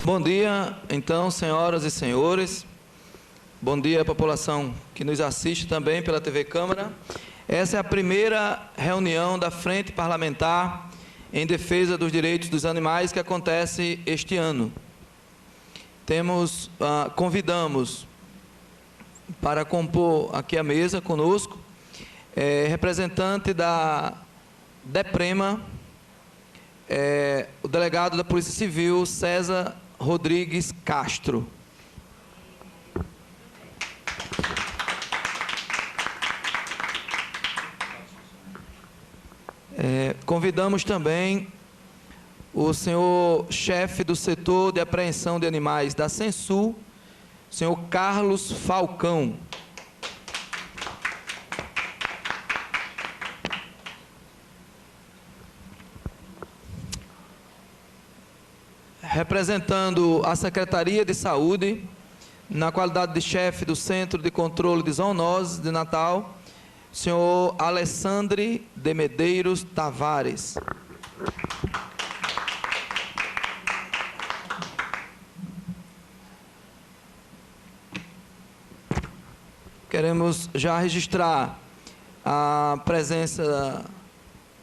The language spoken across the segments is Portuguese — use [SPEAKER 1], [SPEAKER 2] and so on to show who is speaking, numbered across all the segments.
[SPEAKER 1] Bom dia, então, senhoras e senhores. Bom dia à população que nos assiste também pela TV Câmara. Essa é a primeira reunião da Frente Parlamentar em Defesa dos Direitos dos Animais que acontece este ano. Convidamos para compor aqui a mesa conosco, representante da DEPREMA, o delegado da Polícia Civil, César Rodrigues Castro. Convidamos também o senhor chefe do setor de apreensão de animais da Censul, senhor Carlos Falcão. Representando a Secretaria de Saúde, na qualidade de chefe do Centro de Controle de Zoonoses de Natal, senhor Alessandre de Medeiros Tavares. Queremos já registrar a presença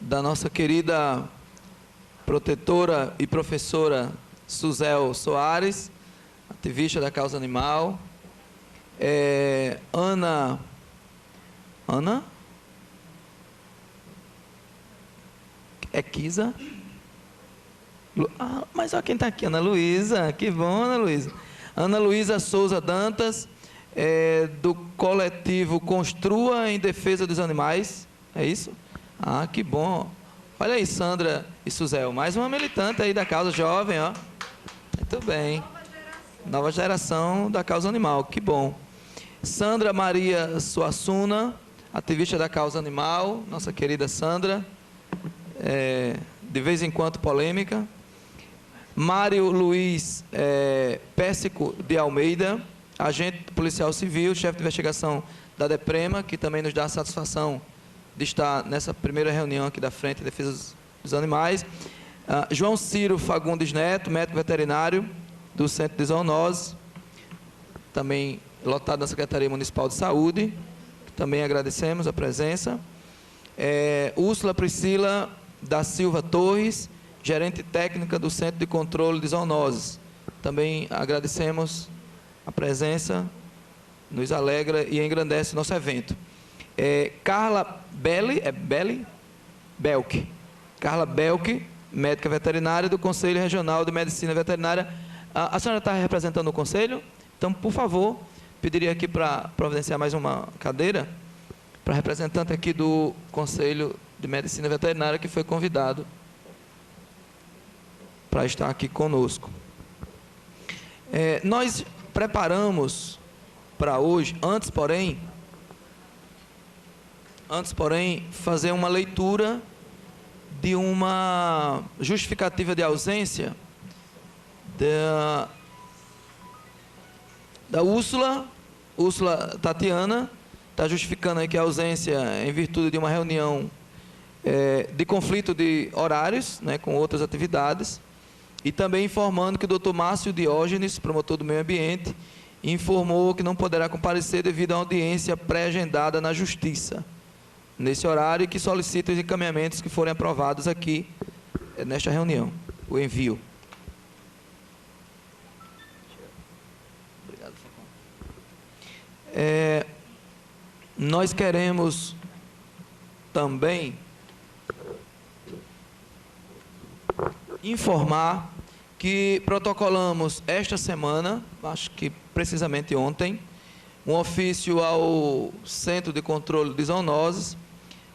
[SPEAKER 1] da nossa querida protetora e professora Suzel Soares, ativista da causa animal. Ana? É Kisa? Mas olha quem está aqui, Ana Luísa. Que bom, Ana Luísa. Ana Luísa Souza Dantas, do coletivo Construa em Defesa dos Animais. É isso? Que bom. Olha aí, Sandra e Suzel. Mais uma militante aí da causa jovem, ó. Muito bem. Nova geração da causa animal. Que bom. Sandra Maria Suassuna, ativista da causa animal. Nossa querida Sandra. De vez em quando polêmica. Mário Luiz Pérsico de Almeida, agente policial civil, chefe de investigação da DEPREMA, que também nos dá a satisfação de estar nessa primeira reunião aqui da Frente de Defesa dos Animais. João Ciro Fagundes Neto, médico veterinário do Centro de Zoonoses, também lotado na Secretaria Municipal de Saúde, também agradecemos a presença. Úrsula Priscila da Silva Torres, gerente técnica do Centro de Controle de Zoonoses, também agradecemos a presença, nos alegra e engrandece o nosso evento. Carla Belk, Carla Belk, médica veterinária do Conselho Regional de Medicina Veterinária. A senhora está representando o Conselho? Então, por favor, pediria aqui para providenciar mais uma cadeira para representante aqui do Conselho de Medicina Veterinária, que foi convidado para estar aqui conosco. Nós preparamos para hoje, antes, porém, fazer uma leitura de uma justificativa de ausência da Úrsula Tatiana, está justificando aqui a ausência em virtude de uma reunião de conflito de horários, né, com outras atividades, e também informando que o Dr. Márcio Diógenes, promotor do meio ambiente, informou que não poderá comparecer devido à audiência pré-agendada na Justiça, nesse horário, e que solicita os encaminhamentos que forem aprovados aqui nesta reunião, o envio. Obrigado, Falcão. Nós queremos também informar que protocolamos esta semana, acho que precisamente ontem, um ofício ao Centro de Controle de Zoonoses,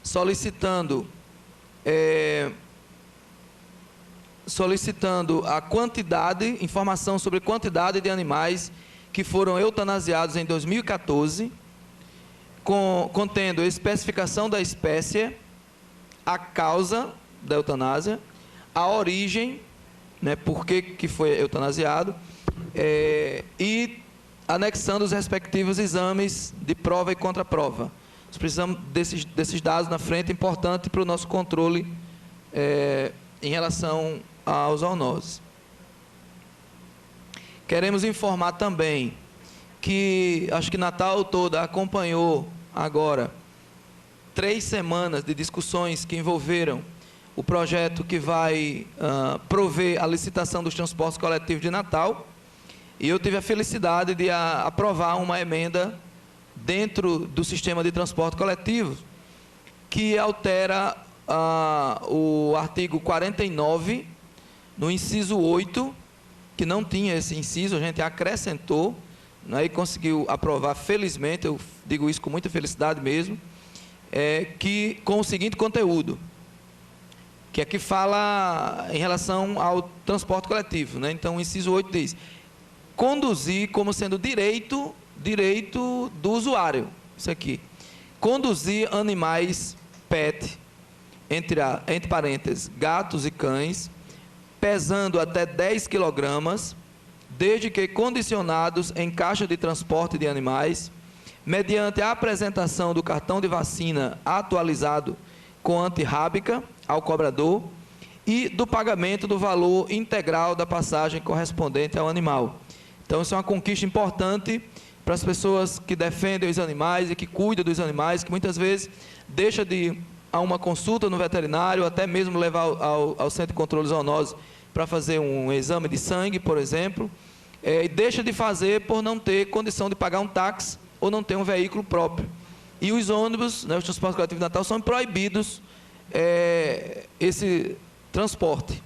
[SPEAKER 1] solicitando a quantidade, informação sobre quantidade de animais que foram eutanasiados em 2014, contendo a especificação da espécie, a causa da eutanásia, a origem, né, por que foi eutanasiado, e anexando os respectivos exames de prova e contraprova. Nós precisamos desses dados na frente, importante para o nosso controle em relação aos zoonoses. Queremos informar também que, acho que Natal toda acompanhou agora 3 semanas de discussões que envolveram o projeto que vai prover a licitação dos transportes coletivos de Natal. E eu tive a felicidade de aprovar uma emenda dentro do sistema de transporte coletivo que altera o artigo 49, no inciso 8, que não tinha esse inciso, a gente acrescentou, né, e conseguiu aprovar, felizmente, eu digo isso com muita felicidade mesmo, que com o seguinte conteúdo, que aqui fala em relação ao transporte coletivo, né? Então o inciso 8 diz: conduzir como sendo direito do usuário, isso aqui, conduzir animais PET, entre parênteses, gatos e cães, pesando até 10 quilogramas, desde que condicionados em caixa de transporte de animais, mediante a apresentação do cartão de vacina atualizado com antirrábica ao cobrador e do pagamento do valor integral da passagem correspondente ao animal. Então, isso é uma conquista importante para as pessoas que defendem os animais e que cuidam dos animais, que muitas vezes deixa de ir a uma consulta no veterinário, até mesmo levar ao Centro de Controle de Zoonoses para fazer um exame de sangue, por exemplo, e deixa de fazer por não ter condição de pagar um táxi ou não ter um veículo próprio. E os ônibus, né, os transportes coletivos de Natal, são proibidos esse transporte.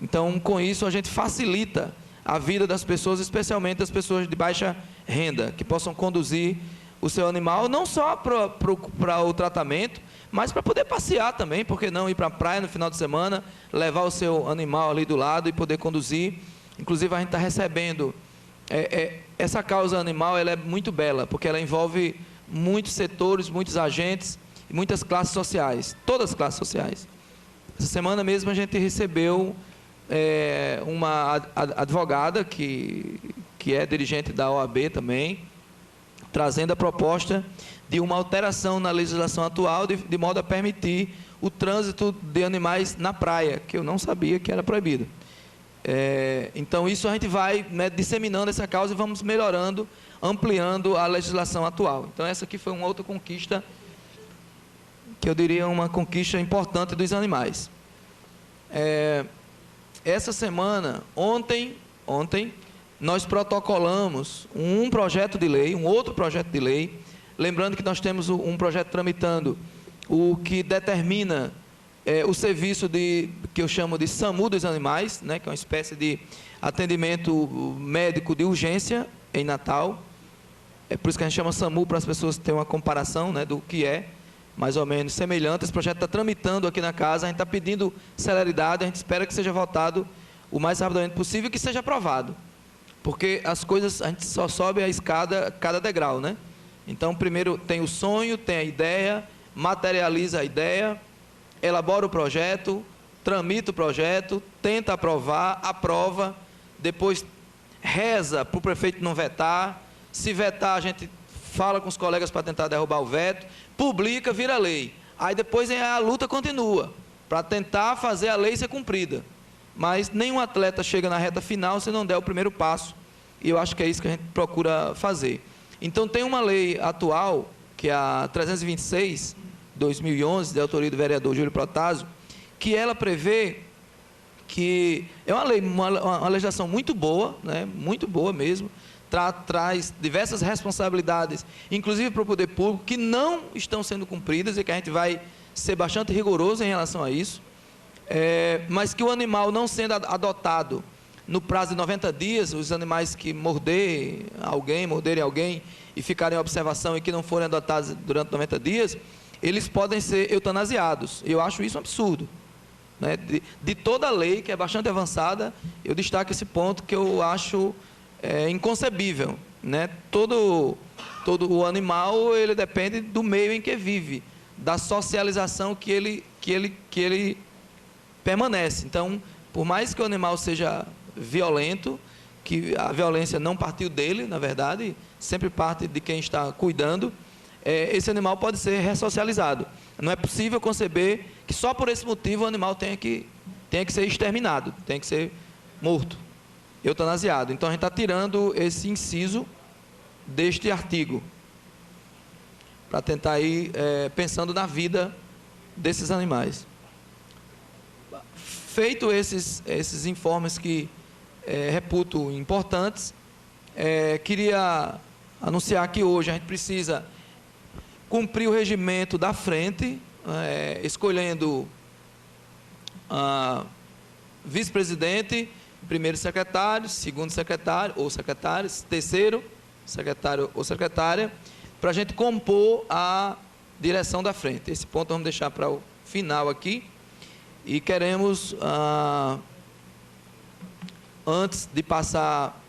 [SPEAKER 1] Então, com isso, a gente facilita a vida das pessoas, especialmente das pessoas de baixa renda, que possam conduzir o seu animal, não só para o tratamento, mas para poder passear também, porque não ir para a praia no final de semana, levar o seu animal ali do lado e poder conduzir. Inclusive, a gente está recebendo, essa causa animal, ela é muito bela, porque ela envolve muitos setores, muitos agentes e muitas classes sociais, todas as classes sociais. Essa semana mesmo a gente recebeu uma advogada que é dirigente da OAB também, trazendo a proposta de uma alteração na legislação atual, de modo a permitir o trânsito de animais na praia, que eu não sabia que era proibido. Então, isso a gente vai, né, disseminando essa causa e vamos melhorando, ampliando a legislação atual. Então, essa aqui foi uma outra conquista, que eu diria uma conquista importante dos animais. Essa semana, ontem, nós protocolamos um projeto de lei, um outro projeto de lei, lembrando que nós temos um projeto tramitando, o que determina o serviço que eu chamo de SAMU dos animais, né, que é uma espécie de atendimento médico de urgência em Natal. É por isso que a gente chama SAMU, para as pessoas terem uma comparação, né, do que é mais ou menos semelhante. Esse projeto está tramitando aqui na casa, a gente está pedindo celeridade, a gente espera que seja votado o mais rapidamente possível e que seja aprovado. Porque as coisas, a gente só sobe a escada cada degrau, né? Então, primeiro tem o sonho, tem a ideia, materializa a ideia, elabora o projeto, tramita o projeto, tenta aprovar, aprova, depois reza para o prefeito não vetar. Se vetar, a gente fala com os colegas para tentar derrubar o veto, publica, vira lei. Aí depois a luta continua, para tentar fazer a lei ser cumprida. Mas nenhum atleta chega na reta final se não der o primeiro passo, e eu acho que é isso que a gente procura fazer. Então, tem uma lei atual, que é a 326, 2011, de autoria do vereador Júlio Protásio, que ela prevê que é uma lei, uma legislação muito boa, né, muito boa mesmo, traz diversas responsabilidades, inclusive para o poder público, que não estão sendo cumpridas e que a gente vai ser bastante rigoroso em relação a isso, mas que o animal não sendo adotado no prazo de 90 dias, os animais que morderem alguém e ficarem em observação e que não forem adotados durante 90 dias, eles podem ser eutanasiados. Eu acho isso um absurdo. Né? De toda a lei, que é bastante avançada, eu destaco esse ponto que eu acho inconcebível. Né? Todo o animal, ele depende do meio em que vive, da socialização que ele permanece. Então, por mais que o animal seja violento, que a violência não partiu dele, na verdade, sempre parte de quem está cuidando, esse animal pode ser ressocializado. Não é possível conceber que só por esse motivo o animal tenha que ser exterminado, tenha que ser morto. eutanasiado. Então, a gente está tirando esse inciso deste artigo, para tentar ir pensando na vida desses animais. Feito esses informes que reputo importantes, queria anunciar que hoje a gente precisa cumprir o regimento da frente, escolhendo vice-presidente, primeiro secretário, segundo secretário ou secretários, terceiro secretário ou secretária, para a gente compor a direção da frente. Esse ponto vamos deixar para o final aqui. E queremos, antes de passar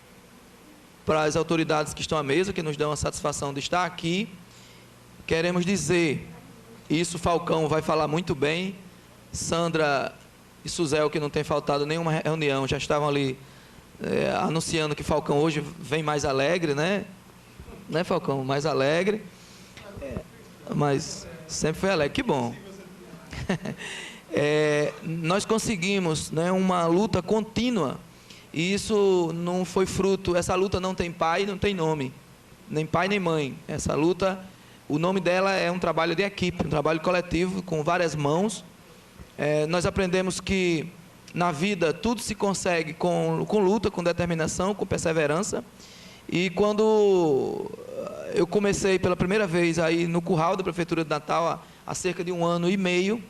[SPEAKER 1] para as autoridades que estão à mesa, que nos dão a satisfação de estar aqui, queremos dizer, isso Falcão vai falar muito bem, Sandra e Suzel, que não tem faltado nenhuma reunião, já estavam ali anunciando que Falcão hoje vem mais alegre, né? Né, Falcão? Mais alegre. Mas sempre foi alegre. Que bom. Nós conseguimos, né, uma luta contínua. E isso não foi fruto... Essa luta não tem pai, não tem nome. Nem pai, nem mãe. Essa luta, o nome dela é um trabalho de equipe, um trabalho coletivo, com várias mãos. Nós aprendemos que na vida tudo se consegue com luta, com determinação, com perseverança. E quando eu comecei pela primeira vez aí no curral da Prefeitura de Natal, há cerca de 1 ano e meio,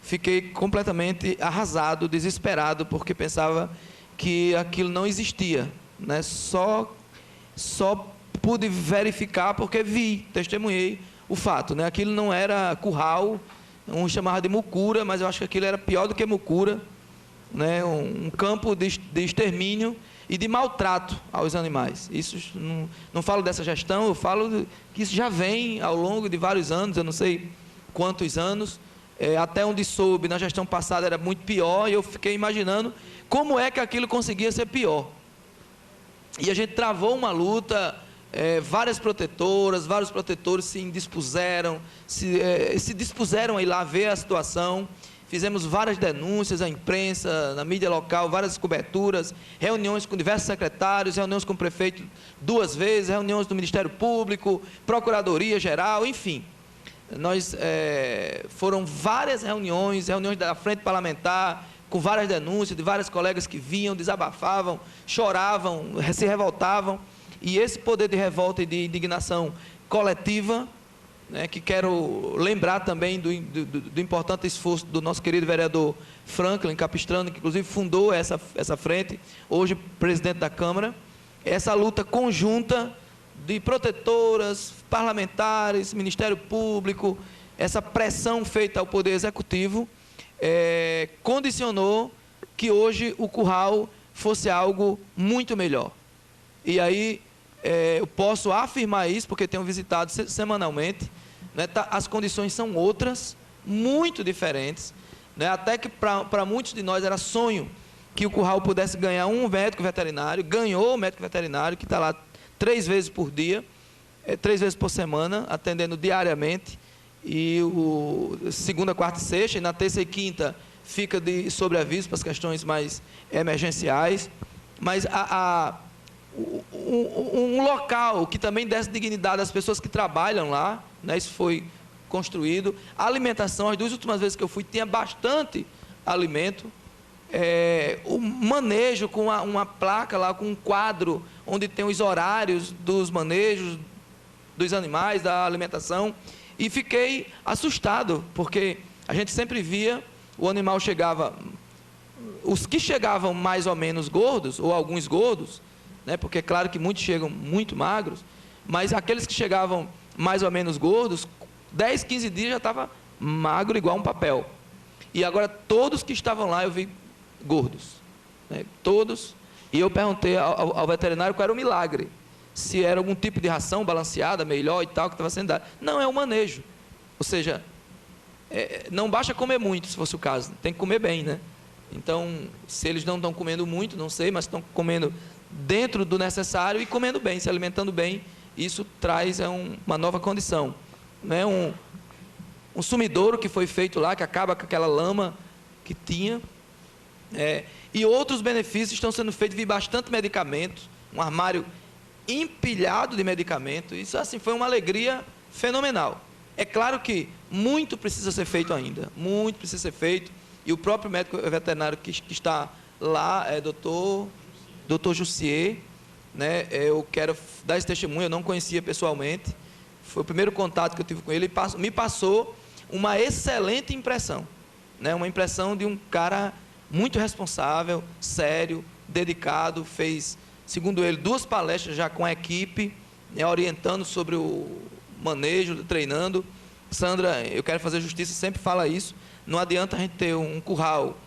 [SPEAKER 1] fiquei completamente arrasado, desesperado, porque pensava que aquilo não existia, né? Só pude verificar porque vi, testemunhei o fato, né? Aquilo não era curral, um chamava de mucura, mas eu acho que aquilo era pior do que mucura, né? Um campo de extermínio e de maltrato aos animais. Isso não falo dessa gestão, eu falo que isso já vem ao longo de vários anos, eu não sei quantos anos, até onde soube, na gestão passada era muito pior, e eu fiquei imaginando como é que aquilo conseguia ser pior. E a gente travou uma luta, várias protetoras, vários protetores se indispuseram, se dispuseram a ir lá ver a situação. Fizemos várias denúncias à imprensa, na mídia local, várias coberturas, reuniões com diversos secretários, reuniões com o prefeito 2 vezes, reuniões do Ministério Público, Procuradoria Geral, enfim. Foram várias reuniões da Frente Parlamentar, com várias denúncias de vários colegas que vinham, desabafavam, choravam, se revoltavam. E esse poder de revolta e de indignação coletiva, né, que quero lembrar também do importante esforço do nosso querido vereador Franklin Capistrano, que inclusive fundou essa frente, hoje presidente da Câmara, essa luta conjunta de protetoras, parlamentares, Ministério Público, essa pressão feita ao Poder Executivo, condicionou que hoje o curral fosse algo muito melhor. E aí eu posso afirmar isso, porque tenho visitado semanalmente, né, as condições são outras, muito diferentes, né, até que para muitos de nós era sonho que o curral pudesse ganhar um médico veterinário, ganhou o médico veterinário, que está lá 3 vezes por dia, 3 vezes por semana, atendendo diariamente, e segunda, quarta e sexta, e na terça e quinta fica de sobreaviso para as questões mais emergenciais, mas um local que também desse dignidade às pessoas que trabalham lá, né, isso foi construído. A alimentação, as 2 últimas vezes que eu fui, tinha bastante alimento. O manejo com uma placa lá, com um quadro, onde tem os horários dos manejos dos animais, da alimentação. E fiquei assustado, porque a gente sempre via, o animal chegava, os que chegavam mais ou menos gordos, ou alguns gordos, né, porque é claro que muitos chegam muito magros, mas aqueles que chegavam mais ou menos gordos, 10, 15 dias já estava magro igual um papel. E agora todos que estavam lá eu vi gordos, né, todos. E eu perguntei ao veterinário qual era o milagre, se era algum tipo de ração balanceada, melhor e tal, que estava sendo dado. Não, é o manejo. Ou seja, não basta comer muito, se fosse o caso, tem que comer bem, né? Então, se eles não estão comendo muito, não sei, mas estão comendo dentro do necessário e comendo bem, se alimentando bem, isso traz uma nova condição, né? Um sumidouro que foi feito lá, que acaba com aquela lama que tinha, E outros benefícios estão sendo feitos de bastante medicamento, um armário empilhado de medicamento. Isso assim foi uma alegria fenomenal. É claro que muito precisa ser feito ainda, muito precisa ser feito. E o próprio médico veterinário que está lá, doutor Jussier, né? Eu quero dar esse testemunho, eu não conhecia pessoalmente. Foi o primeiro contato que eu tive com ele e me passou uma excelente impressão, né? Uma impressão de um cara muito responsável, sério, dedicado, fez, segundo ele, 2 palestras já com a equipe, né, orientando sobre o manejo, treinando. Sandra, eu quero fazer justiça, sempre fala isso, não adianta a gente ter um curral,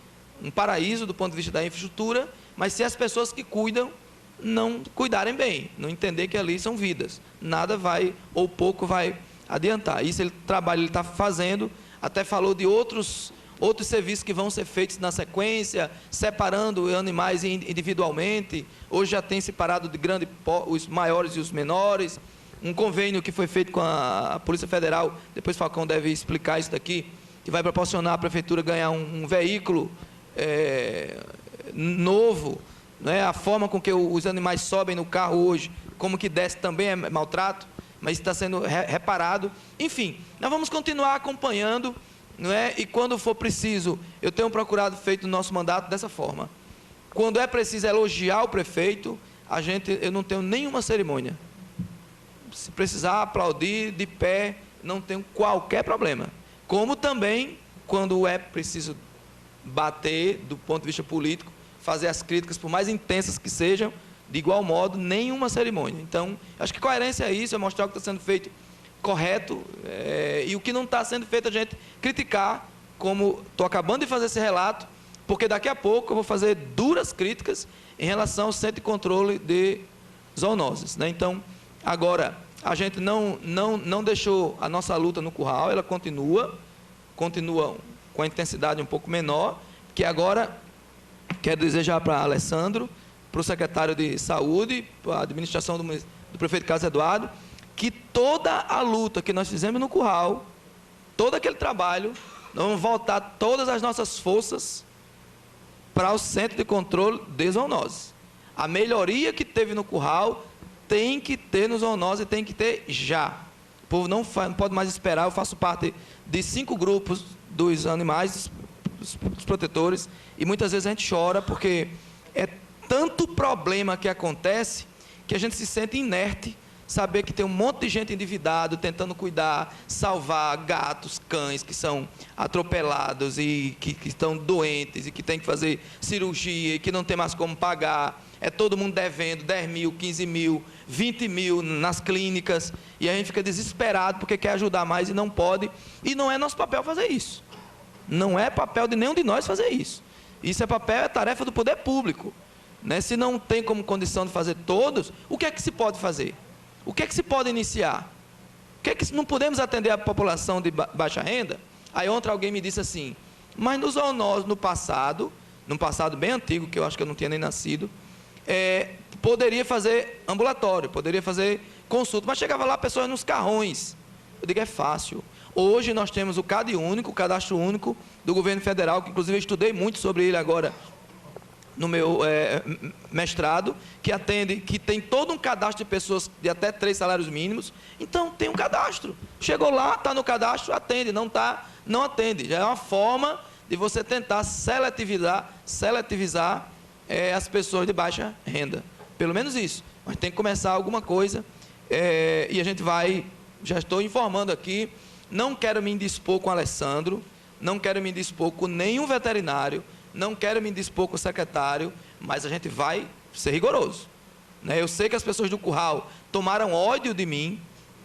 [SPEAKER 1] um paraíso do ponto de vista da infraestrutura, mas se as pessoas que cuidam não cuidarem bem, não entender que ali são vidas, nada vai, ou pouco vai adiantar. Isso ele está fazendo, até falou de outros serviços que vão ser feitos na sequência, separando animais individualmente. Hoje já tem separado de os maiores e os menores. Um convênio que foi feito com a Polícia Federal, depois o Falcão deve explicar isso daqui, que vai proporcionar à Prefeitura ganhar um veículo novo, né? A forma com que os animais sobem no carro hoje, como que desce também é maltrato, mas está sendo reparado. Enfim, nós vamos continuar acompanhando, não é? E quando for preciso, eu tenho procurado feito o nosso mandato dessa forma. Quando é preciso elogiar o prefeito, eu não tenho nenhuma cerimônia. Se precisar aplaudir de pé, não tenho qualquer problema. Como também, quando é preciso bater do ponto de vista político, fazer as críticas, por mais intensas que sejam, de igual modo, nenhuma cerimônia. Então, acho que coerência é isso, é mostrar o que está sendo feito correto, e o que não está sendo feito a gente criticar, como estou acabando de fazer esse relato, porque daqui a pouco eu vou fazer duras críticas em relação ao Centro de Controle de Zoonoses, né? Então, agora, a gente não deixou a nossa luta no curral, ela continua com a intensidade um pouco menor, que agora quero desejar para Alessandro, para o secretário de Saúde, para a administração do prefeito Carlos Eduardo, que toda a luta que nós fizemos no curral, todo aquele trabalho, nós vamos voltar todas as nossas forças para o Centro de Controle de Zoonoses. A melhoria que teve no curral tem que ter no zoonose, tem que ter já. O povo não pode mais esperar. Eu faço parte de 5 grupos dos animais, dos protetores, e muitas vezes a gente chora porque é tanto problema que acontece que a gente se sente inerte, saber que tem um monte de gente endividado tentando cuidar, salvar gatos, cães que são atropelados e que estão doentes e que tem que fazer cirurgia e que não tem mais como pagar. É todo mundo devendo 10 mil, 15 mil, 20 mil nas clínicas, e a gente fica desesperado porque quer ajudar mais e não pode, e não é nosso papel fazer isso. Não é papel de nenhum de nós fazer isso. Isso é tarefa do poder público, né? Se não tem como condição de fazer todos, o que é que se pode fazer? O que é que se pode iniciar? O que é que não podemos atender a população de baixa renda? Aí ontem alguém me disse assim, mas nos zoonoses no passado bem antigo, que eu acho que eu não tinha nem nascido, poderia fazer ambulatório, poderia fazer consulta, mas chegava lá pessoas nos carrões. Eu digo, é fácil. Hoje nós temos o CAD único, o cadastro único do governo federal, que inclusive eu estudei muito sobre ele agora no meu mestrado, que tem todo um cadastro de pessoas de até 3 salários mínimos. Então tem um cadastro. Chegou lá, está no cadastro, atende, não está, não atende. Já é uma forma de você tentar seletivizar as pessoas de baixa renda. Pelo menos isso. Mas tem que começar alguma coisa, e a gente vai, já estou informando aqui, não quero me indispor com o Alessandro, não quero me indispor com nenhum veterinário, não quero me indispor com o secretário, mas a gente vai ser rigoroso, né? Eu sei que as pessoas do curral tomaram ódio de mim,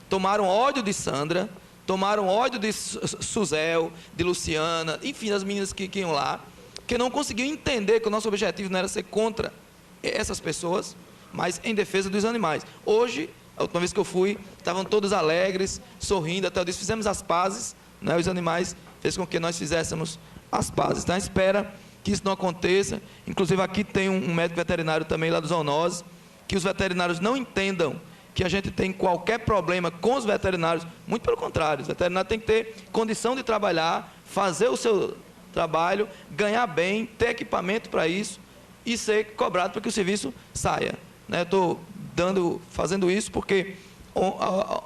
[SPEAKER 1] tomaram ódio de Sandra, tomaram ódio de Suzel, de Luciana, enfim, das meninas que iam lá, que não conseguiam entender que o nosso objetivo não era ser contra essas pessoas, mas em defesa dos animais. Hoje, a última vez que eu fui, estavam todos alegres, sorrindo, até eu disse, fizemos as pazes, né? Os animais fez com que nós fizéssemos as pazes. Então, espera que isso não aconteça. Inclusive, aqui tem um médico veterinário também lá do zoonose, que os veterinários não entendam que a gente tem qualquer problema com os veterinários, muito pelo contrário, os veterinários têm que ter condição de trabalhar, fazer o seu trabalho, ganhar bem, ter equipamento para isso, e ser cobrado para que o serviço saia. Né? Eu estou fazendo isso porque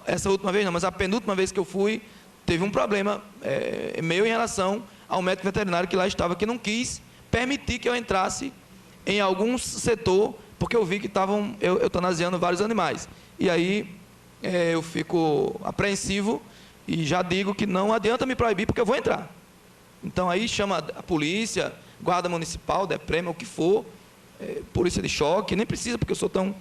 [SPEAKER 1] essa última vez não, mas a penúltima vez que eu fui, teve um problema meu em relação ao médico veterinário que lá estava, que não quis permitir que eu entrasse em algum setor, porque eu vi que estavam eutanasiando vários animais. E aí eu fico apreensivo e já digo que não adianta me proibir, porque eu vou entrar. Então aí chama a polícia, guarda municipal, DEPREMA, o que for, polícia de choque, nem precisa, porque eu sou tão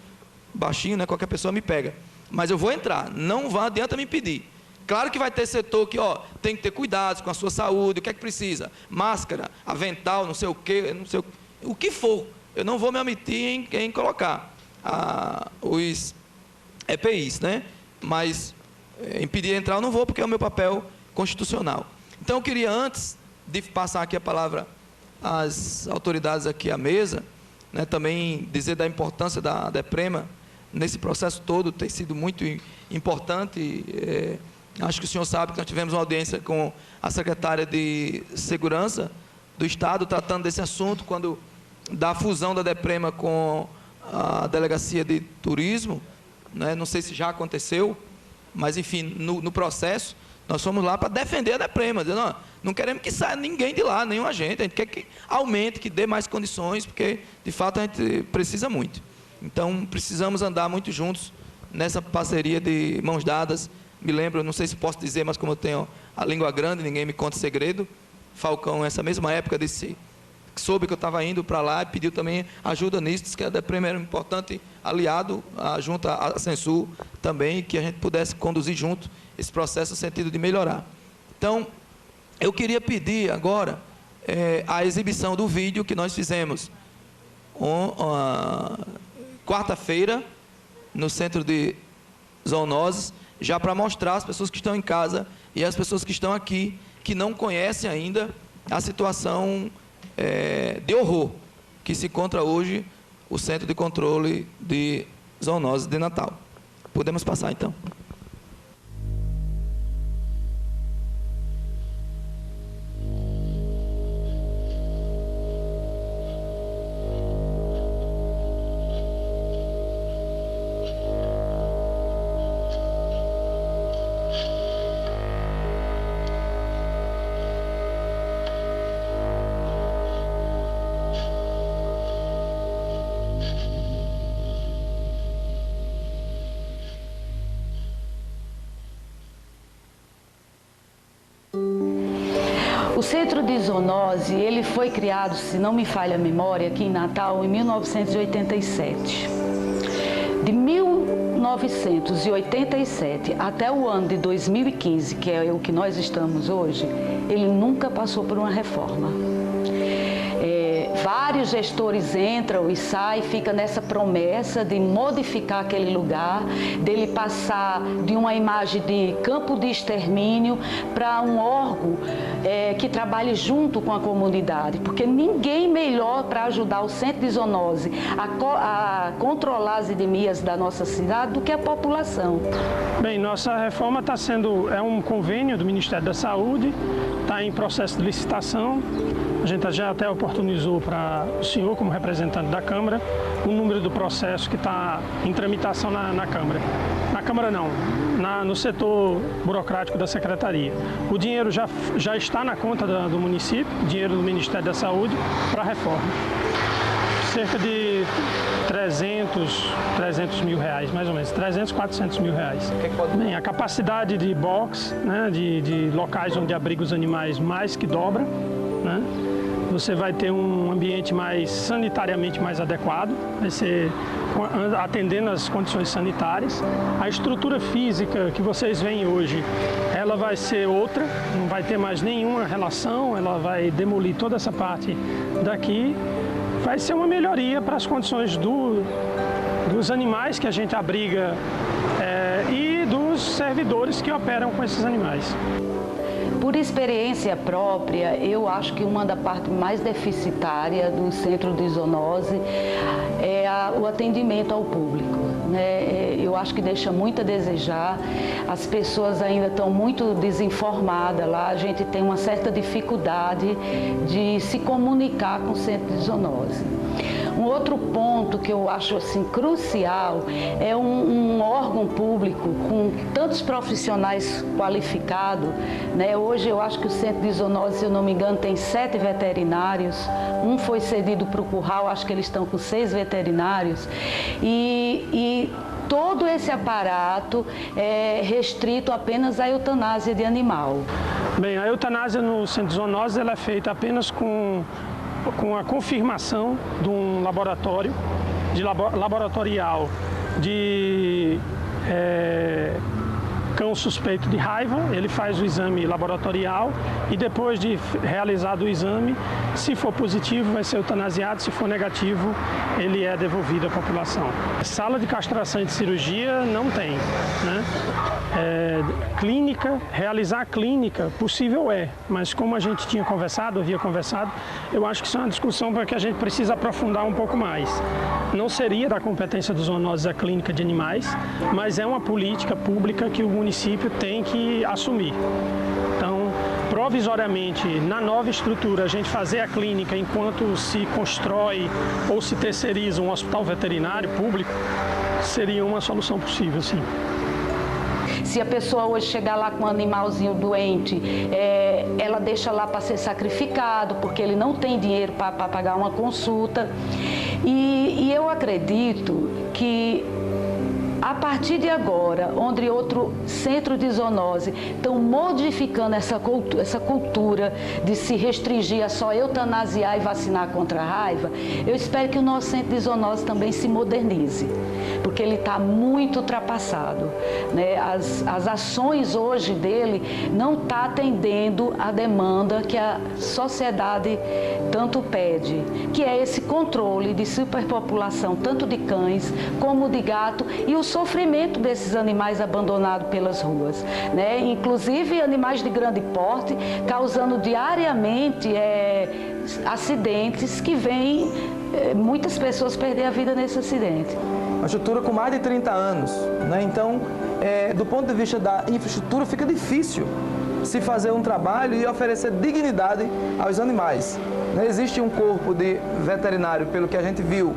[SPEAKER 1] baixinho, né? Qualquer pessoa me pega. Mas eu vou entrar, não adianta me impedir. Claro que vai ter setor que tem que ter cuidados com a sua saúde, o que é que precisa? Máscara, avental, não sei o quê, não sei o que for. Eu não vou me omitir em colocar os EPIs, né? Mas impedir entrar eu não vou, porque é o meu papel constitucional. Então eu queria, antes de passar aqui a palavra às autoridades aqui à mesa, né, também dizer da importância da DEPREMA nesse processo todo, tem sido muito importante. Acho que o senhor sabe que nós tivemos uma audiência com a secretária de Segurança do Estado, tratando desse assunto, quando da fusão da DEPREMA com a Delegacia de Turismo, né, não sei se já aconteceu, mas enfim, no processo, nós fomos lá para defender a DEPREMA, dizendo, não queremos que saia ninguém de lá, nenhum agente, a gente quer que aumente, que dê mais condições, porque, de fato, a gente precisa muito. Então, precisamos andar muito juntos nessa parceria de mãos dadas. Me lembro, não sei se posso dizer, mas como eu tenho a língua grande, ninguém me conta segredo, Falcão, nessa mesma época, soube que eu estava indo para lá e pediu também ajuda nisso, disse que a DEPREMA era um importante aliado, junto à Censul também, que a gente pudesse conduzir junto esse processo no sentido de melhorar. Então, eu queria pedir agora a exibição do vídeo que nós fizemos quarta-feira no Centro de Zoonoses, já para mostrar às pessoas que estão em casa e às pessoas que estão aqui, que não conhecem ainda a situação de horror que se encontra hoje o Centro de Controle de Zoonoses de Natal. Podemos passar, então.
[SPEAKER 2] O Centro de Zoonose, ele foi criado, se não me falha a memória, aqui em Natal, em 1987. De 1987 até o ano de 2015, que é o que nós estamos hoje, ele nunca passou por uma reforma. Vários gestores entram e saem, fica nessa promessa de modificar aquele lugar, dele passar de uma imagem de campo de extermínio para um órgão que trabalhe junto com a comunidade, porque ninguém melhor para ajudar o Centro de Zoonose a controlar as endemias da nossa cidade do que a população.
[SPEAKER 3] Bem, nossa reforma está sendo, um convênio do Ministério da Saúde, está em processo de licitação. A gente já até oportunizou para o senhor, como representante da Câmara, o número do processo que está em tramitação na Câmara. Na Câmara não, no setor burocrático da Secretaria. O dinheiro já está na conta do município, dinheiro do Ministério da Saúde, para a reforma. Cerca de 300 mil reais, mais ou menos, 300, 400 mil reais. Bem, a capacidade de box, né, de locais onde abriga os animais, mais que dobra, né? Você vai ter um ambiente sanitariamente mais adequado, vai ser atendendo às condições sanitárias. A estrutura física que vocês veem hoje, ela vai ser outra, não vai ter mais nenhuma relação, ela vai demolir toda essa parte daqui. Vai ser uma melhoria para as condições dos animais que a gente abriga e dos servidores que operam com esses animais.
[SPEAKER 2] Por experiência própria, eu acho que uma da parte mais deficitária do Centro de Zoonose é o atendimento ao público, né? Eu acho que deixa muito a desejar, as pessoas ainda estão muito desinformadas lá, a gente tem uma certa dificuldade de se comunicar com o Centro de Zoonose. Um outro ponto que eu acho assim crucial é um órgão público com tantos profissionais qualificados, né? Hoje eu acho que o Centro de Zoonose, se eu não me engano, tem 7 veterinários, um foi cedido para o Curral, acho que eles estão com 6 veterinários, e todo esse aparato é restrito apenas à eutanásia de animal.
[SPEAKER 3] Bem, a eutanásia no Centro de Zoonose ela é feita apenas com a confirmação de um laboratório, laboratorial de cão suspeito de raiva. Ele faz o exame laboratorial e depois de realizado o exame, se for positivo vai ser eutanasiado, se for negativo ele é devolvido à população. Sala de castração e de cirurgia não tem, né? Clínica, realizar a clínica possível mas como a gente havia conversado, eu acho que isso é uma discussão para que a gente precisa aprofundar um pouco mais. Não seria da competência dos zoonoses a clínica de animais, mas é uma política pública que o município tem que assumir. Então, provisoriamente, na nova estrutura, a gente fazer a clínica enquanto se constrói ou se terceiriza um hospital veterinário público, seria uma solução possível, sim.
[SPEAKER 2] Se a pessoa hoje chegar lá com um animalzinho doente, ela deixa lá para ser sacrificado, porque ele não tem dinheiro para pagar uma consulta. E eu acredito que a partir de agora, onde outro centro de zoonose estão modificando essa cultura de se restringir a só eutanasiar e vacinar contra a raiva, eu espero que o nosso centro de zoonose também se modernize, porque ele está muito ultrapassado, né? As ações hoje dele não estão atendendo a demanda que a sociedade tanto pede, que é esse controle de superpopulação, tanto de cães como de gato, e o sofrimento desses animais abandonados pelas ruas, né? Inclusive animais de grande porte, causando diariamente acidentes que vêm muitas pessoas perder a vida nesse acidente.
[SPEAKER 1] Uma estrutura com mais de 30 anos, né? Então, do ponto de vista da infraestrutura, fica difícil se fazer um trabalho e oferecer dignidade aos animais. Existe um corpo de veterinário, pelo que a gente viu,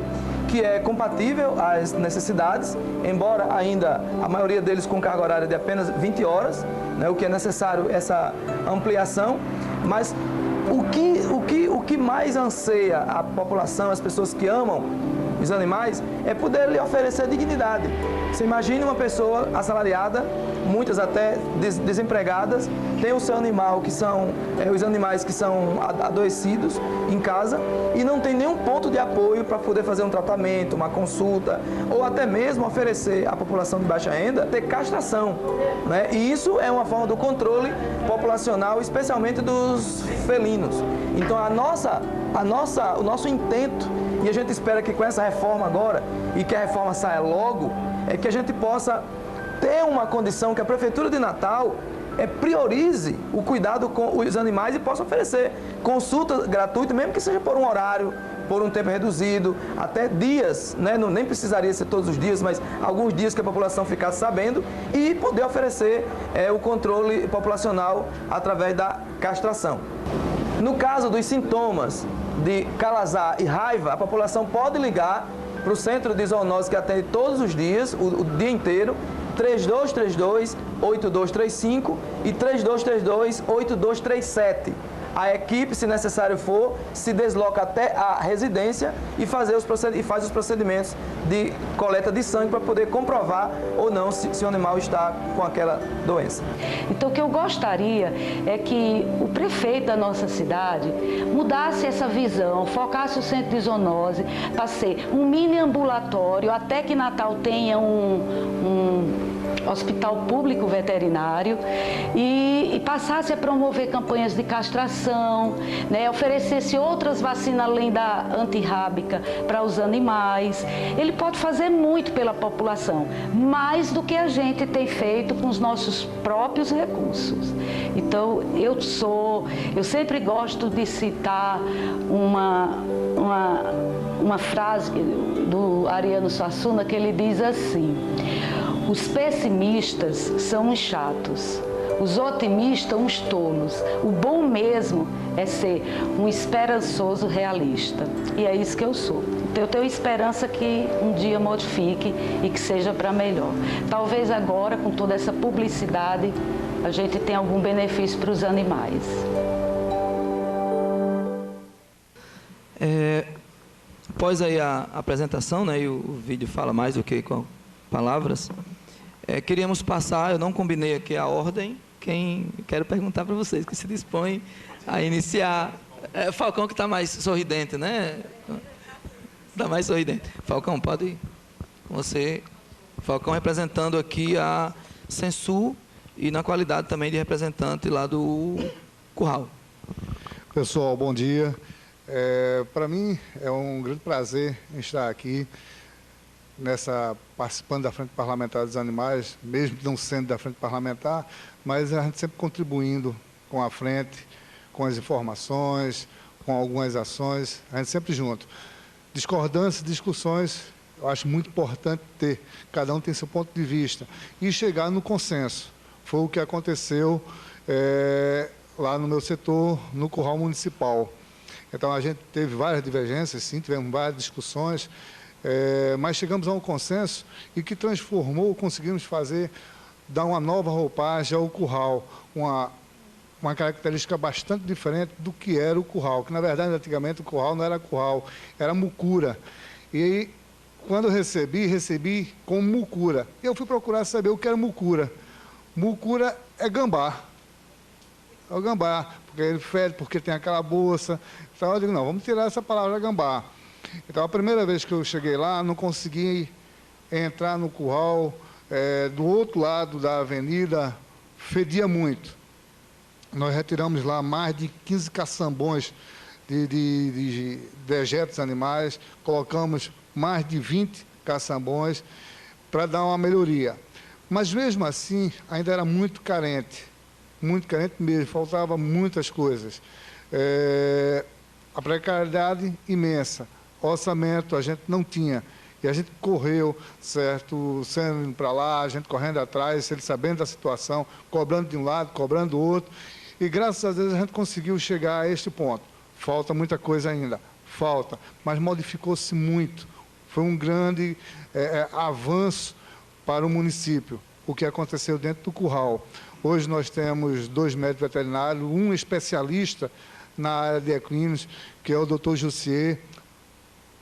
[SPEAKER 1] que é compatível às necessidades, embora ainda a maioria deles com carga horária de apenas 20 horas, né, o que é necessário essa ampliação, mas o que mais anseia a população, as pessoas que amam os animais, é poder lhe oferecer dignidade. Você imagine uma pessoa assalariada, muitas até desempregadas, tem o seu animal, que são os animais que são adoecidos em casa, e não tem nenhum ponto de apoio para poder fazer um tratamento, uma consulta, ou até mesmo oferecer à população de baixa renda ter castração, né? E isso é uma forma do controle populacional, especialmente dos felinos. Então o nosso intento, e a gente espera que com essa reforma agora, e que a reforma saia logo, é que a gente possa ter uma condição que a Prefeitura de Natal priorize o cuidado com os animais e possa oferecer consulta gratuita, mesmo que seja por um horário, por um tempo reduzido, até dias, né? Nem precisaria ser todos os dias, mas alguns dias que a população ficasse sabendo, e poder oferecer o controle populacional através da castração. No caso dos sintomas de calazar e raiva, a população pode ligar para o Centro de Zoonose, que atende todos os dias, o dia inteiro, 3232-8235 e 3232-8237. A equipe, se necessário for, se desloca até a residência e faz os procedimentos de coleta de sangue para poder comprovar ou não se o animal está com aquela doença.
[SPEAKER 2] Então, o que eu gostaria é que o prefeito da nossa cidade mudasse essa visão, focasse o centro de zoonose para ser um mini ambulatório, até que Natal tenha um hospital público veterinário, e passasse a promover campanhas de castração, né, oferecesse outras vacinas além da antirrábica para os animais. Ele pode fazer muito pela população, mais do que a gente tem feito com os nossos próprios recursos. Então, eu sempre gosto de citar uma frase do Ariano Suassuna, que ele diz assim: os pessimistas são os chatos, os otimistas uns tolos. O bom mesmo é ser um esperançoso realista. E é isso que eu sou. Eu tenho esperança que um dia modifique e que seja para melhor. Talvez agora, com toda essa publicidade, a gente tenha algum benefício para os animais.
[SPEAKER 1] Após aí a apresentação, né, e o vídeo fala mais do que com palavras, queríamos passar, eu não combinei aqui a ordem, quero perguntar para vocês que se dispõem a iniciar. Falcão que está mais sorridente, né? Está mais sorridente. Falcão, pode ir com você. Falcão representando aqui a Sensu e na qualidade também de representante lá do Curral.
[SPEAKER 4] Pessoal, bom dia. Para mim é um grande prazer estar aqui participando da Frente Parlamentar dos Animais, mesmo não sendo da Frente Parlamentar, mas a gente sempre contribuindo com a frente, com as informações, com algumas ações, a gente sempre junto. Discordâncias, discussões, eu acho muito importante ter, cada um tem seu ponto de vista, e chegar no consenso. Foi o que aconteceu lá no meu setor, no Curral Municipal. Então, a gente teve várias divergências, sim, tivemos várias discussões, mas chegamos a um consenso e que transformou, conseguimos dar uma nova roupagem ao curral, uma característica bastante diferente do que era o curral, que na verdade antigamente o curral não era curral, era mucura. E aí, quando eu recebi como mucura. Eu fui procurar saber o que era mucura. Mucura é gambá. É o gambá, porque ele fede, porque tem aquela bolsa. Então eu digo, não, vamos tirar essa palavra gambá. Então a primeira vez que eu cheguei lá, não consegui entrar no curral, do outro lado da avenida, fedia muito. Nós retiramos lá mais de 15 caçambões de dejetos animais, colocamos mais de 20 caçambões para dar uma melhoria. Mas mesmo assim, ainda era muito carente mesmo, faltava muitas coisas. A precariedade imensa, orçamento a gente não tinha. E a gente correu, certo, sendo para lá, a gente correndo atrás, ele sabendo da situação, cobrando de um lado, cobrando do outro. E graças a Deus a gente conseguiu chegar a este ponto. Falta muita coisa ainda, falta, mas modificou-se muito. Foi um grande avanço para o município, o que aconteceu dentro do curral. Hoje nós temos 2 médicos veterinários, um especialista na área de equinos, que é o Dr. Jussier.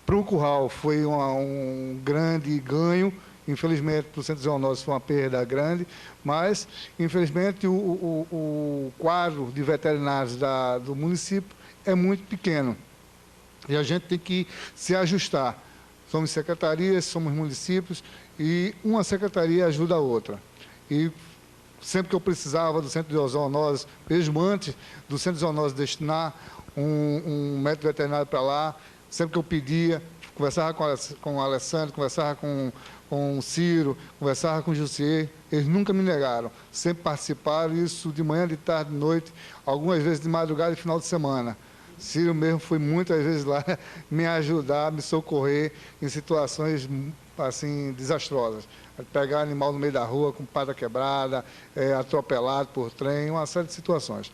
[SPEAKER 4] Para o curral foi um grande ganho, infelizmente para o Centro de Zoonose foi uma perda grande, mas infelizmente o quadro de veterinários do município é muito pequeno e a gente tem que se ajustar. Somos secretarias, somos municípios e uma secretaria ajuda a outra. E sempre que eu precisava do Centro de Zoonose, mesmo antes do Centro de Zoonose destinar um médico veterinário para lá, sempre que eu pedia, conversava com o Alessandro, conversava com o Ciro, conversava com o Jussier, eles nunca me negaram, sempre participaram, isso de manhã, de tarde, de noite, algumas vezes de madrugada e final de semana. Ciro mesmo foi muitas vezes lá me ajudar, me socorrer em situações assim desastrosas. Pegar animal no meio da rua com pata quebrada, atropelado por trem, uma série de situações.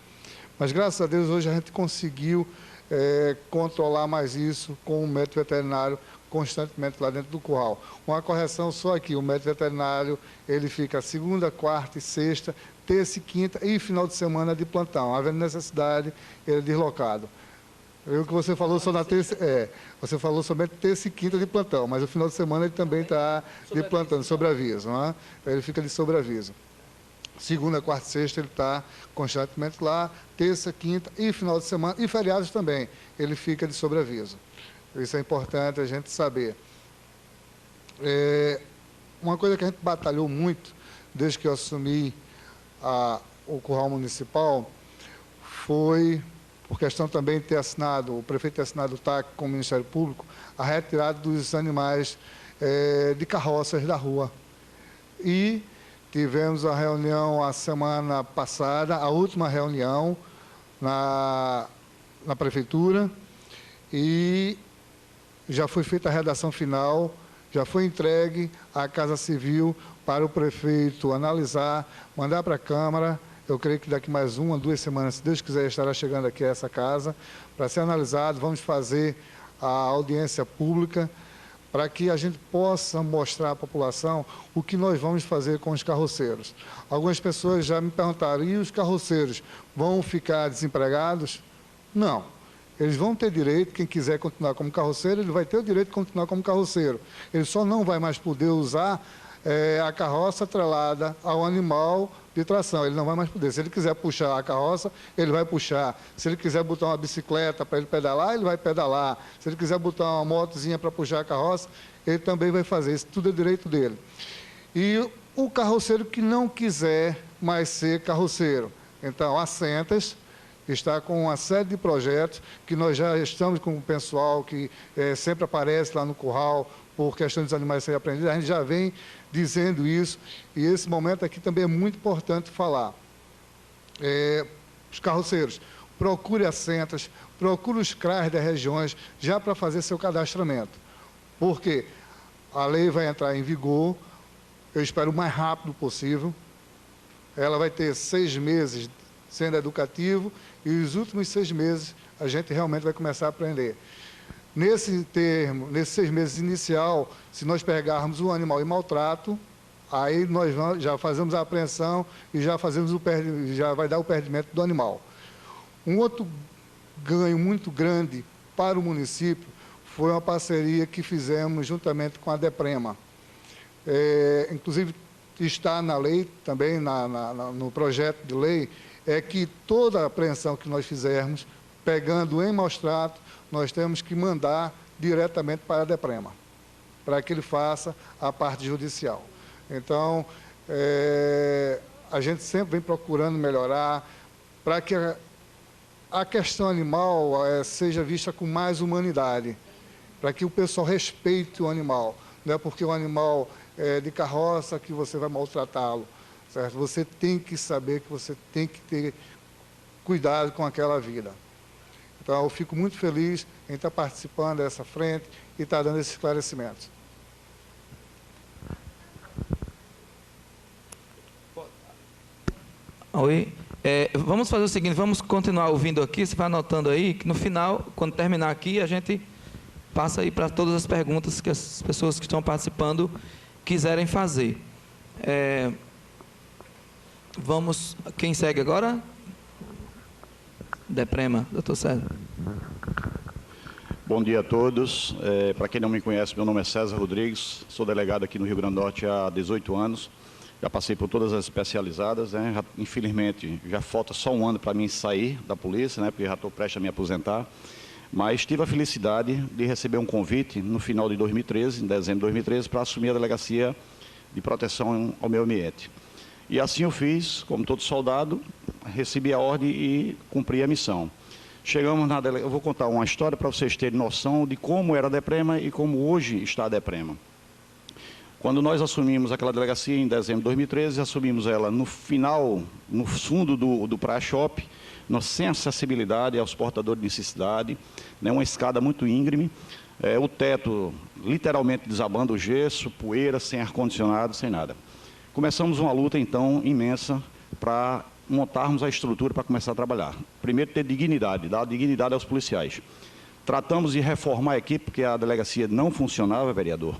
[SPEAKER 4] Mas graças a Deus hoje a gente conseguiu controlar mais isso com o médico veterinário constantemente lá dentro do curral. Uma correção só aqui, o médico veterinário ele fica segunda, quarta e sexta, terça e quinta e final de semana de plantão. Havendo necessidade, ele é deslocado. O que você falou só na terça, você falou somente terça e quinta de plantão, mas no final de semana ele também está de plantão, de sobreaviso, não é? Ele fica de sobreaviso. Segunda, quarta e sexta ele está constantemente lá, terça, quinta e final de semana, e feriados também, ele fica de sobreaviso. Isso é importante a gente saber. Uma coisa que a gente batalhou muito, desde que eu assumi o curral municipal, foi, por questão também de ter assinado, o prefeito ter assinado o TAC com o Ministério Público, a retirada dos animais de carroças da rua. E tivemos a reunião a semana passada, a última reunião na prefeitura, e já foi feita a redação final, já foi entregue à Casa Civil para o prefeito analisar, mandar para a Câmara. Eu creio que daqui mais 1 a 2 semanas, se Deus quiser, estará chegando aqui a essa casa para ser analisado. Vamos fazer a audiência pública, para que a gente possa mostrar à população o que nós vamos fazer com os carroceiros. Algumas pessoas já me perguntaram, e os carroceiros vão ficar desempregados? Não. Eles vão ter direito, quem quiser continuar como carroceiro, ele vai ter o direito de continuar como carroceiro. Ele só não vai mais poder usar a carroça atrelada ao animal de tração. Ele não vai mais poder. Se ele quiser puxar a carroça, ele vai puxar. Se ele quiser botar uma bicicleta para ele pedalar, ele vai pedalar. Se ele quiser botar uma motozinha para puxar a carroça, ele também vai fazer. Isso tudo é direito dele. E o carroceiro que não quiser mais ser carroceiro. Então, a Sentas está com uma série de projetos que nós já estamos com o pessoal que sempre aparece lá no curral por questão dos animais serem aprendidos. A gente já vem dizendo isso, e esse momento aqui também é muito importante falar. Os carroceiros, procure as Sentas, procure os CRAs das regiões, já para fazer seu cadastramento. Porque a lei vai entrar em vigor, eu espero o mais rápido possível. Ela vai ter 6 meses sendo educativo, e os últimos 6 meses a gente realmente vai começar a aprender. Nesses 6 meses inicial, se nós pegarmos um animal em maltrato, aí nós já fazemos a apreensão e já vai dar o perdimento do animal. Um outro ganho muito grande para o município foi uma parceria que fizemos juntamente com a DEPREMA. Inclusive, está na lei, também no projeto de lei, é que toda a apreensão que nós fizermos, pegando em maus tratos, nós temos que mandar diretamente para a DEPREMA, para que ele faça a parte judicial. Então, a gente sempre vem procurando melhorar, para que a questão animal seja vista com mais humanidade, para que o pessoal respeite o animal. Não é porque o animal é de carroça que você vai maltratá-lo. Certo? Você tem que saber que você tem que ter cuidado com aquela vida. Então, eu fico muito feliz em estar participando dessa frente e estar dando esses esclarecimentos.
[SPEAKER 1] Oi. Vamos fazer o seguinte, vamos continuar ouvindo aqui, você vai anotando aí, que no final, quando terminar aqui, a gente passa aí para todas as perguntas que as pessoas que estão participando quiserem fazer. Vamos, quem segue agora? DEPREMA, doutor César.
[SPEAKER 5] Bom dia a todos. Para quem não me conhece, meu nome é César Rodrigues, sou delegado aqui no Rio Grande do Norte há 18 anos, já passei por todas as especializadas, né? Infelizmente, já falta só um ano para mim sair da polícia, né? Porque já estou prestes a me aposentar, mas tive a felicidade de receber um convite no final de 2013, em dezembro de 2013, para assumir a Delegacia de Proteção ao Meio Ambiente. E assim eu fiz, como todo soldado, recebi a ordem e cumpri a missão. Chegamos na delegacia, eu vou contar uma história para vocês terem noção de como era a DEPREMA e como hoje está a DEPREMA. Quando nós assumimos aquela delegacia em dezembro de 2013, assumimos ela no final, no fundo do para-chope, sem acessibilidade aos portadores de necessidade, né, uma escada muito íngreme, o teto literalmente desabando o gesso, poeira, sem ar-condicionado, sem nada. Começamos uma luta, então, imensa para montarmos a estrutura para começar a trabalhar. Primeiro, ter dignidade, dar dignidade aos policiais. Tratamos de reformar a equipe, porque a delegacia não funcionava, vereador.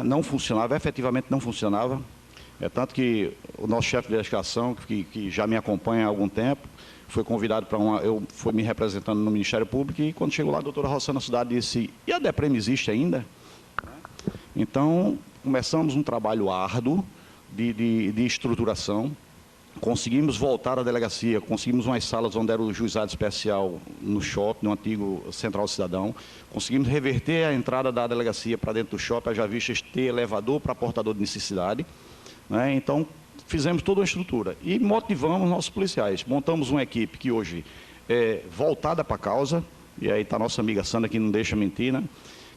[SPEAKER 5] Não funcionava, efetivamente não funcionava. Tanto que o nosso chefe de investigação, que já me acompanha há algum tempo, foi convidado para eu fui me representando no Ministério Público, e quando chegou lá, a doutora Rossana Cidade disse, e a DEPREMA existe ainda? Então, começamos um trabalho árduo, de estruturação, conseguimos voltar à delegacia, conseguimos umas salas onde era o juizado especial no shopping, no antigo Central Cidadão, conseguimos reverter a entrada da delegacia para dentro do shopping, já vistas ter elevador para portador de necessidade, né? Então, fizemos toda a estrutura e motivamos nossos policiais, montamos uma equipe que hoje é voltada para a causa, e aí está a nossa amiga Sandra que não deixa mentir, né?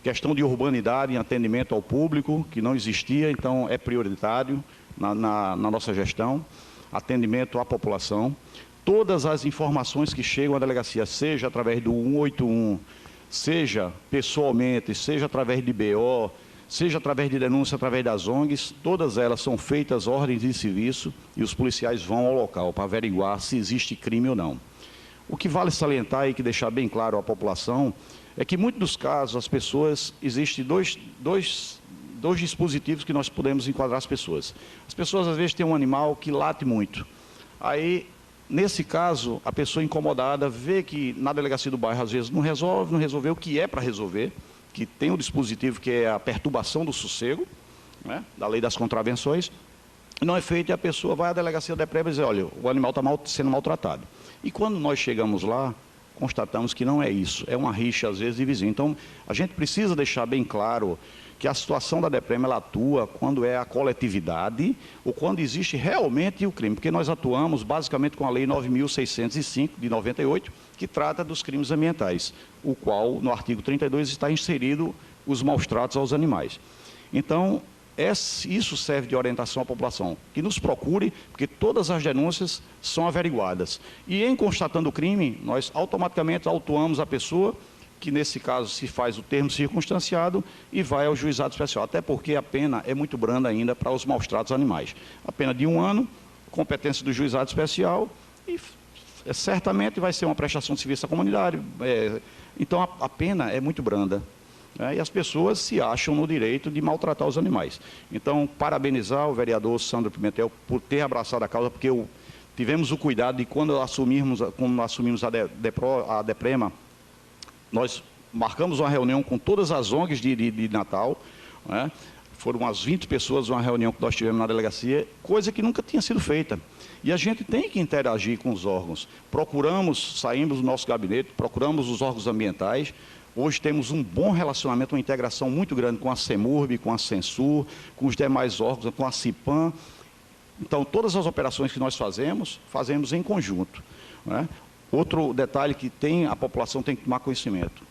[SPEAKER 5] Questão de urbanidade em atendimento ao público, que não existia, então é prioritário na nossa gestão, atendimento à população. Todas as informações que chegam à delegacia, seja através do 181, seja pessoalmente, seja através de BO, seja através de denúncia, através das ONGs, todas elas são feitas ordens de serviço e os policiais vão ao local para averiguar se existe crime ou não. O que vale salientar e que deixar bem claro à população é que, em muitos dos casos, as pessoas, existem dois dispositivos que nós podemos enquadrar as pessoas. As pessoas, às vezes, têm um animal que late muito. Aí, nesse caso, a pessoa incomodada vê que na delegacia do bairro, às vezes, não resolveu o que é para resolver, que tem um dispositivo que é a perturbação do sossego, né, da lei das contravenções, não é feito e a pessoa vai à delegacia da DEPREMA e diz, olha, o animal está sendo maltratado. E quando nós chegamos lá, constatamos que não é isso, é uma rixa, às vezes, de vizinho. Então, a gente precisa deixar bem claro que a situação da DEPREMA ela atua quando é a coletividade ou quando existe realmente o crime, porque nós atuamos basicamente com a Lei 9.605, de 98, que trata dos crimes ambientais, o qual, no artigo 32, está inserido os maus-tratos aos animais. Então, isso serve de orientação à população, que nos procure, porque todas as denúncias são averiguadas. E em constatando o crime, nós automaticamente autuamos a pessoa, que nesse caso se faz o termo circunstanciado e vai ao juizado especial, até porque a pena é muito branda ainda para os maus-tratos animais. A pena de 1 ano, competência do juizado especial e certamente vai ser uma prestação de serviço à comunidade. Então a pena é muito branda. E as pessoas se acham no direito de maltratar os animais. Então, parabenizar o vereador Sandro Pimentel por ter abraçado a causa, porque tivemos o cuidado de, quando assumimos a DEPREMA, nós marcamos uma reunião com todas as ONGs de Natal, né? Foram umas 20 pessoas, uma reunião que nós tivemos na delegacia, coisa que nunca tinha sido feita. E a gente tem que interagir com os órgãos. Saímos do nosso gabinete, procuramos os órgãos ambientais. Hoje temos um bom relacionamento, uma integração muito grande com a CEMURB, com a Censur, com os demais órgãos, com a CIPAM. Então, todas as operações que nós fazemos em conjunto, né? Outro detalhe que a população tem que tomar conhecimento.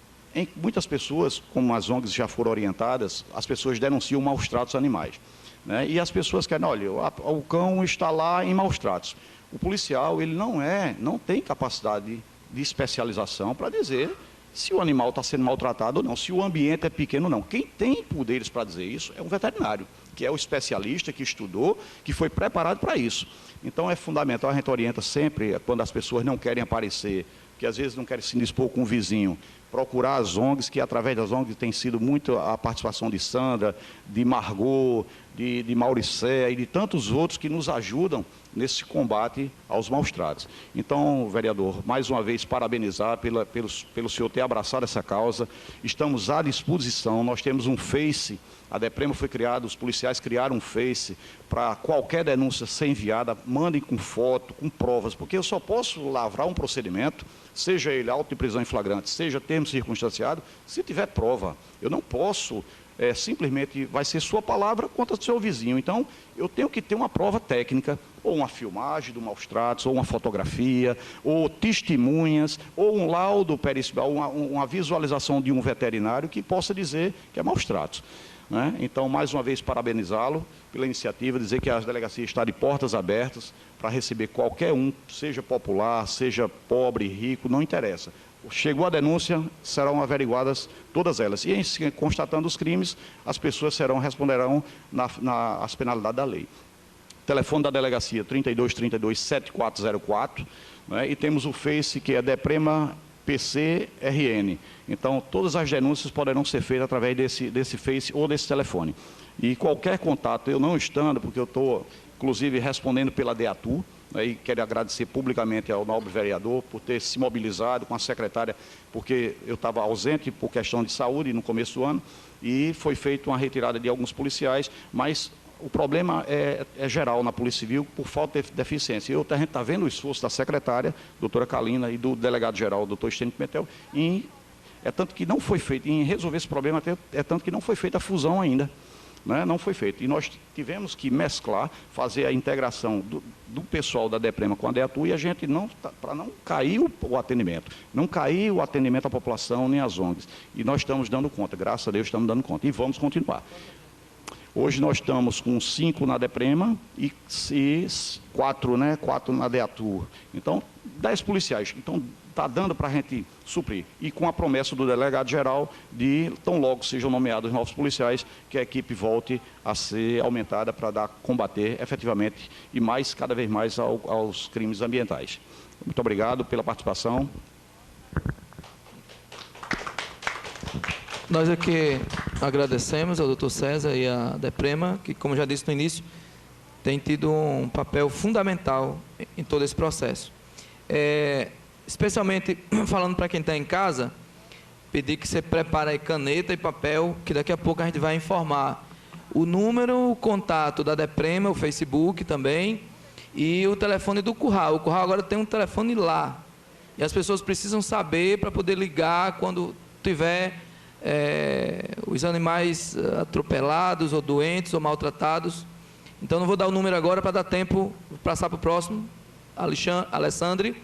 [SPEAKER 5] Muitas pessoas, como as ONGs já foram orientadas, as pessoas denunciam maus-tratos animais, né? E as pessoas querem, olha, o cão está lá em maus-tratos. O policial, ele não tem capacidade de especialização para dizer se o animal está sendo maltratado ou não, se o ambiente é pequeno ou não. Quem tem poderes para dizer isso é um veterinário, que é o especialista, que estudou, que foi preparado para isso. Então é fundamental, a gente orienta sempre, quando as pessoas não querem aparecer, que às vezes não querem se indispor com o vizinho, procurar as ONGs, que através das ONGs tem sido muito a participação de Sandra, de Margot, de Mauricé e de tantos outros que nos ajudam nesse combate aos maus-tratos. Então, vereador, mais uma vez parabenizar pelo senhor ter abraçado essa causa. Estamos à disposição, nós temos um Face, a DEPREMA foi criada, os policiais criaram um Face para qualquer denúncia ser enviada, mandem com foto, com provas, porque eu só posso lavrar um procedimento, seja ele auto de prisão em flagrante, seja termo circunstanciado, se tiver prova. Eu não posso simplesmente, vai ser sua palavra contra o seu vizinho. Então, eu tenho que ter uma prova técnica, ou uma filmagem do maus-tratos, ou uma fotografia, ou testemunhas, ou um laudo pericial, uma visualização de um veterinário que possa dizer que é maus-tratos, né? Então, mais uma vez, parabenizá-lo pela iniciativa, dizer que a delegacia está de portas abertas para receber qualquer um, seja popular, seja pobre, rico, não interessa. Chegou a denúncia, serão averiguadas todas elas. E, em constatando os crimes, as pessoas responderão as penalidades da lei. Telefone da delegacia 3232-7404, né? E temos o Face, que é DEPREMA PCRN. Então, todas as denúncias poderão ser feitas através desse Face ou desse telefone. E qualquer contato, eu não estando, porque eu estou, inclusive, respondendo pela DEATU, e quero agradecer publicamente ao nobre vereador por ter se mobilizado com a secretária, porque eu estava ausente por questão de saúde no começo do ano, e foi feita uma retirada de alguns policiais, mas o problema é geral na Polícia Civil por falta de deficiência. A gente está vendo o esforço da secretária, doutora Kalina, e do delegado-geral, doutor Estênio Pimentel, tanto que não foi feito, em resolver esse problema, tanto que não foi feita a fusão ainda. Né? Não foi feito. E nós tivemos que mesclar, fazer a integração do pessoal da DEPREMA com a DEATU, e a gente para não cair o atendimento, não cair o atendimento à população nem às ONGs. E nós estamos dando conta, graças a Deus estamos dando conta, e vamos continuar. Hoje nós estamos com 5 na DEPREMA e 4 na DEATU. Então, 10 policiais. Então, está dando para a gente suprir. E com a promessa do delegado-geral de, tão logo sejam nomeados novos policiais, que a equipe volte a ser aumentada para combater efetivamente e cada vez mais aos crimes ambientais. Muito obrigado pela participação.
[SPEAKER 1] Nós aqui agradecemos ao Dr. César e à DEPREMA, que, como já disse no início, tem tido um papel fundamental em todo esse processo. Especialmente falando para quem está em casa, pedir que você prepare aí caneta e papel, que daqui a pouco a gente vai informar o número, o contato da DEPREMA, o Facebook também, e o telefone do curral. O curral agora tem um telefone lá, e as pessoas precisam saber para poder ligar quando tiver os animais atropelados, ou doentes, ou maltratados. Então, não vou dar o número agora para dar tempo, passar para o próximo, Alessandre.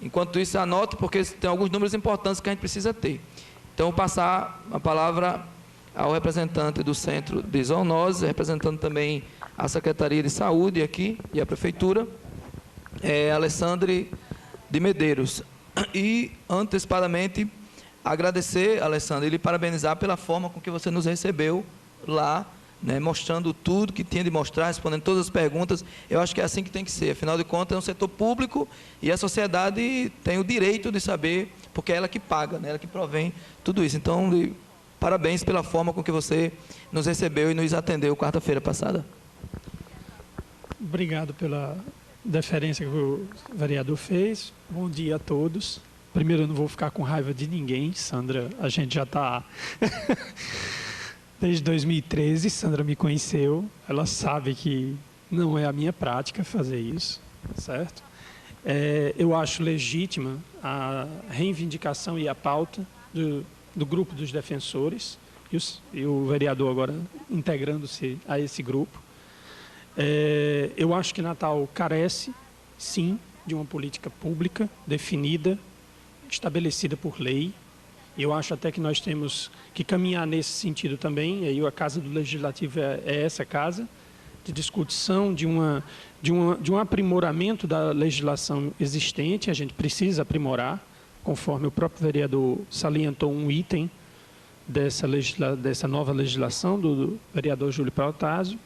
[SPEAKER 1] Enquanto isso, anote, porque tem alguns números importantes que a gente precisa ter. Então, vou passar a palavra ao representante do Centro de Zoonoses, representando também a Secretaria de Saúde aqui e a Prefeitura, Alessandre de Medeiros. E, antecipadamente, agradecer, Alessandre, e lhe parabenizar pela forma com que você nos recebeu lá, né, mostrando tudo que tinha de mostrar, respondendo todas as perguntas. Eu acho que é assim que tem que ser. Afinal de contas, é um setor público e a sociedade tem o direito de saber, porque é ela que paga, né, ela que provém tudo isso. Então, parabéns pela forma com que você nos recebeu e nos atendeu quarta-feira passada.
[SPEAKER 3] Obrigado pela deferência que o vereador fez. Bom dia a todos. Primeiro, eu não vou ficar com raiva de ninguém, Sandra. A gente já está... Desde 2013, Sandra me conheceu. Ela sabe que não é a minha prática fazer isso, certo? Eu acho legítima a reivindicação e a pauta do grupo dos defensores, e o vereador agora integrando-se a esse grupo. Eu acho que Natal carece, sim, de uma política pública definida, estabelecida por lei. Eu acho até que nós temos que caminhar nesse sentido também. E a Casa do Legislativo é essa casa de discussão de um aprimoramento da legislação existente. A gente precisa aprimorar, conforme o próprio vereador salientou um item dessa nova legislação do vereador Júlio Protásio.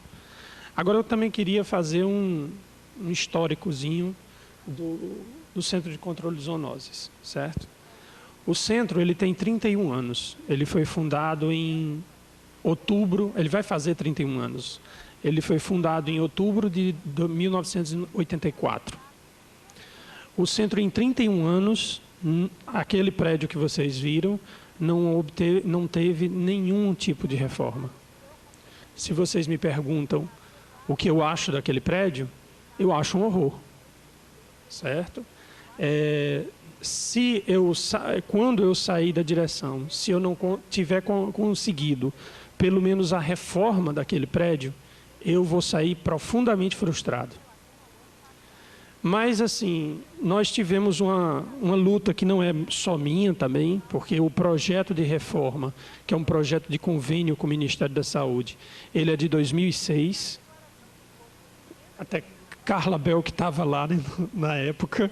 [SPEAKER 3] Agora, eu também queria fazer um históricozinho do Centro de Controle de Zoonoses, certo? O centro, ele tem 31 anos. Ele foi fundado em outubro, ele vai fazer 31 anos. Ele foi fundado em outubro de 1984. O centro, em 31 anos, aquele prédio que vocês viram, não teve nenhum tipo de reforma. Se vocês me perguntam o que eu acho daquele prédio, eu acho um horror, certo? Quando eu sair da direção, se eu não tiver conseguido pelo menos a reforma daquele prédio, eu vou sair profundamente frustrado. Mas, assim, nós tivemos uma luta que não é só minha também, porque o projeto de reforma, que é um projeto de convênio com o Ministério da Saúde, ele é de 2006. Até Carla Bel, que estava lá, né, na época...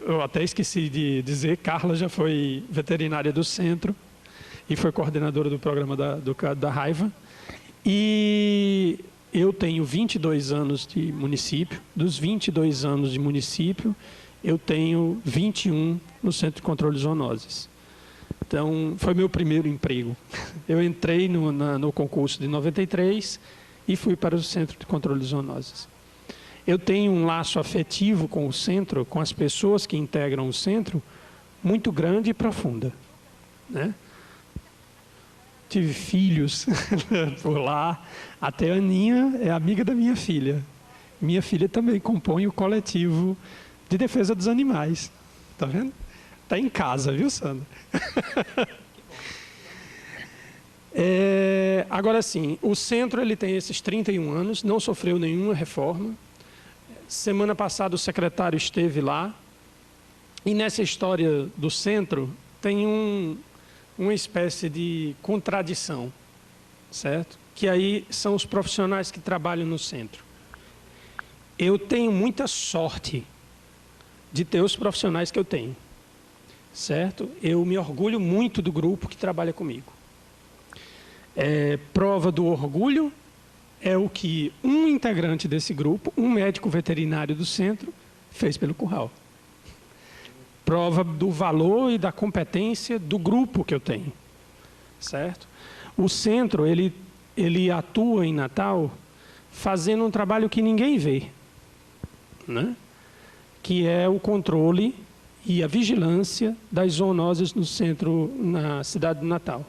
[SPEAKER 3] eu até esqueci de dizer, Carla já foi veterinária do centro e foi coordenadora do programa da raiva. E eu tenho 22 anos de município. Dos 22 anos de município, eu tenho 21 no Centro de Controle de Zoonoses. Então, foi meu primeiro emprego. Eu entrei no concurso de 93 e fui para o Centro de Controle de Zoonoses. Eu tenho um laço afetivo com o centro, com as pessoas que integram o centro, muito grande e profunda, né? Tive filhos por lá, até a Aninha é amiga da minha filha. Minha filha também compõe o coletivo de defesa dos animais. Tá vendo? Está em casa, viu, Sandra? Agora sim, o centro ele tem esses 31 anos, não sofreu nenhuma reforma. Semana passada o secretário esteve lá, e nessa história do centro tem uma espécie de contradição, certo? Que aí são os profissionais que trabalham no centro. Eu tenho muita sorte de ter os profissionais que eu tenho, certo? Eu me orgulho muito do grupo que trabalha comigo. Prova do orgulho é o que um integrante desse grupo, um médico veterinário do centro, fez pelo curral. Prova do valor e da competência do grupo que eu tenho, certo? O centro, ele atua em Natal fazendo um trabalho que ninguém vê, né? Que é o controle e a vigilância das zoonoses no centro, na cidade de Natal.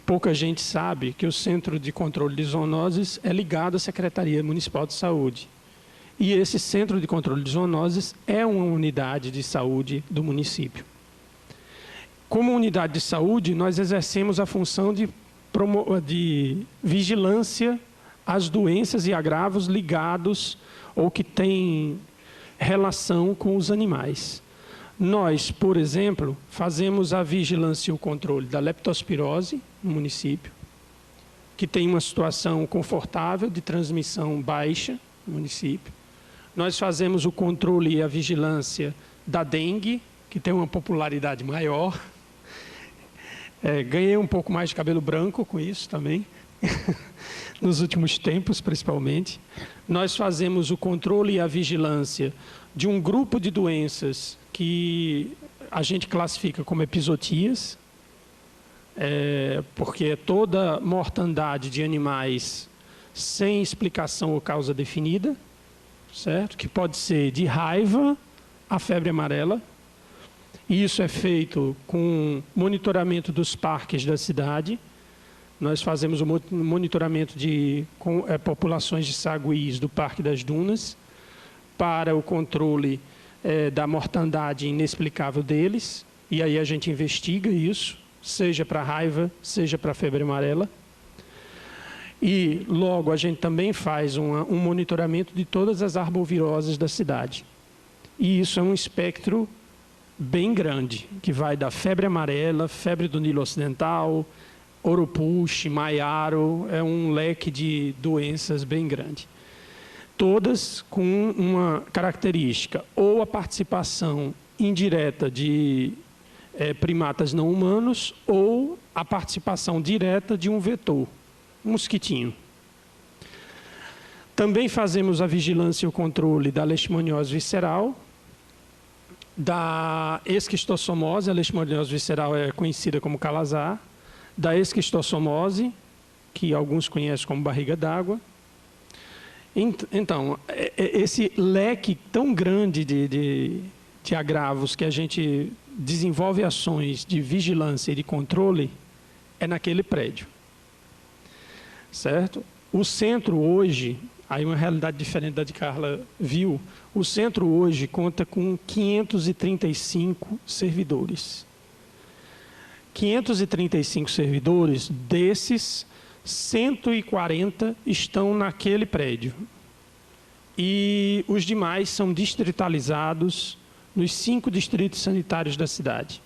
[SPEAKER 3] Pouca gente sabe que o Centro de Controle de Zoonoses é ligado à Secretaria Municipal de Saúde. E esse Centro de Controle de Zoonoses é uma unidade de saúde do município. Como unidade de saúde, nós exercemos a função de vigilância às doenças e agravos ligados ou que têm relação com os animais. Nós, por exemplo, fazemos a vigilância e o controle da leptospirose no município, que tem uma situação confortável de transmissão baixa no município. Nós fazemos o controle e a vigilância da dengue, que tem uma popularidade maior. Ganhei um pouco mais de cabelo branco com isso também, nos últimos tempos, principalmente. Nós fazemos o controle e a vigilância de um grupo de doenças que a gente classifica como epizootias, porque é toda mortandade de animais sem explicação ou causa definida, certo? Que pode ser de raiva à febre amarela. E isso é feito com monitoramento dos parques da cidade. Nós fazemos o monitoramento de populações de saguis do Parque das Dunas para o controle da mortandade inexplicável deles. E aí a gente investiga isso, seja para raiva, seja para febre amarela. E logo a gente também faz um monitoramento de todas as arboviroses da cidade. E isso é um espectro bem grande, que vai da febre amarela, febre do Nilo Ocidental, Oropouche, Maiaro, é um leque de doenças bem grande. Todas com uma característica, ou a participação indireta de primatas não humanos, ou a participação direta de um vetor, um mosquitinho. Também fazemos a vigilância e o controle da leishmaniose visceral, da esquistossomose, a leishmaniose visceral é conhecida como calazar, da esquistossomose, que alguns conhecem como barriga d'água. Então, esse leque tão grande de agravos que a gente desenvolve ações de vigilância e de controle é naquele prédio, certo? O centro hoje, aí uma realidade diferente da de Carla viu, o centro hoje conta com 535 servidores. 535 servidores, desses 140 estão naquele prédio. E os demais são distritalizados nos 5 distritos sanitários da cidade.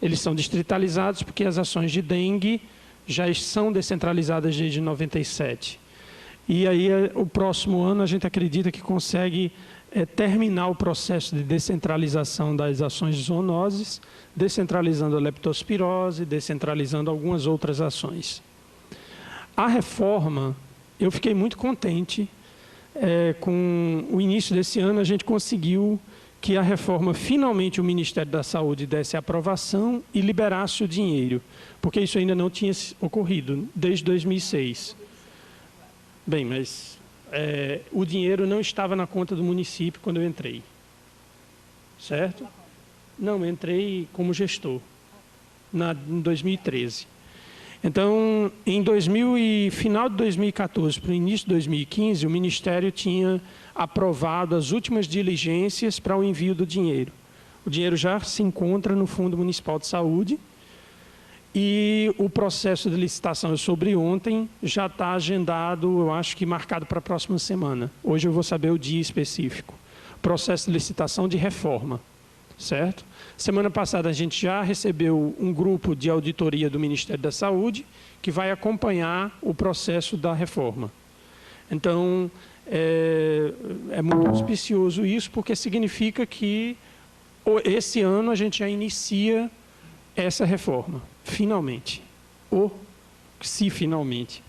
[SPEAKER 3] Eles são distritalizados porque as ações de dengue já são descentralizadas desde 97. E aí, o próximo ano, a gente acredita que consegue terminar o processo de descentralização das ações de zoonoses, descentralizando a leptospirose, descentralizando algumas outras ações. A reforma, eu fiquei muito contente. Com o início desse ano, a gente conseguiu que a reforma, finalmente, o Ministério da Saúde desse a aprovação e liberasse o dinheiro, porque isso ainda não tinha ocorrido desde 2006. Bem, mas o dinheiro não estava na conta do município quando eu entrei, certo? Não, eu entrei como gestor, em 2013. Então, final de 2014 para o início de 2015, o Ministério tinha aprovado as últimas diligências para o envio do dinheiro. O dinheiro já se encontra no Fundo Municipal de Saúde e o processo de licitação, eu soube ontem, já está agendado, eu acho que marcado para a próxima semana. Hoje eu vou saber o dia específico. Processo de licitação de reforma, certo? Semana passada a gente já recebeu um grupo de auditoria do Ministério da Saúde que vai acompanhar o processo da reforma. Então, é muito auspicioso isso, porque significa que esse ano a gente já inicia essa reforma, finalmente. Se finalmente.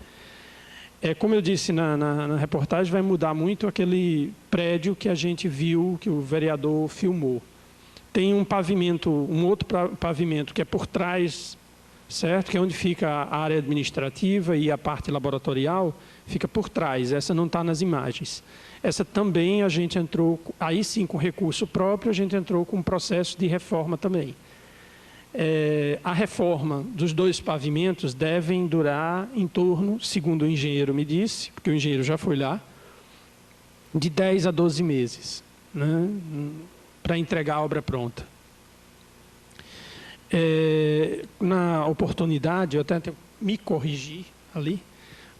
[SPEAKER 3] Como eu disse na reportagem, vai mudar muito aquele prédio que a gente viu, que o vereador filmou. tem um pavimento, um outro pavimento que é por trás, certo? Que é onde fica a área administrativa e a parte laboratorial, fica por trás. Essa não está nas imagens. Essa também a gente entrou, aí sim com recurso próprio, a gente entrou com um processo de reforma também. A reforma dos 2 pavimentos devem durar em torno, segundo o engenheiro me disse, porque o engenheiro já foi lá, de 10 a 12 meses, né, para entregar a obra pronta. Na oportunidade, eu até me corrigi ali,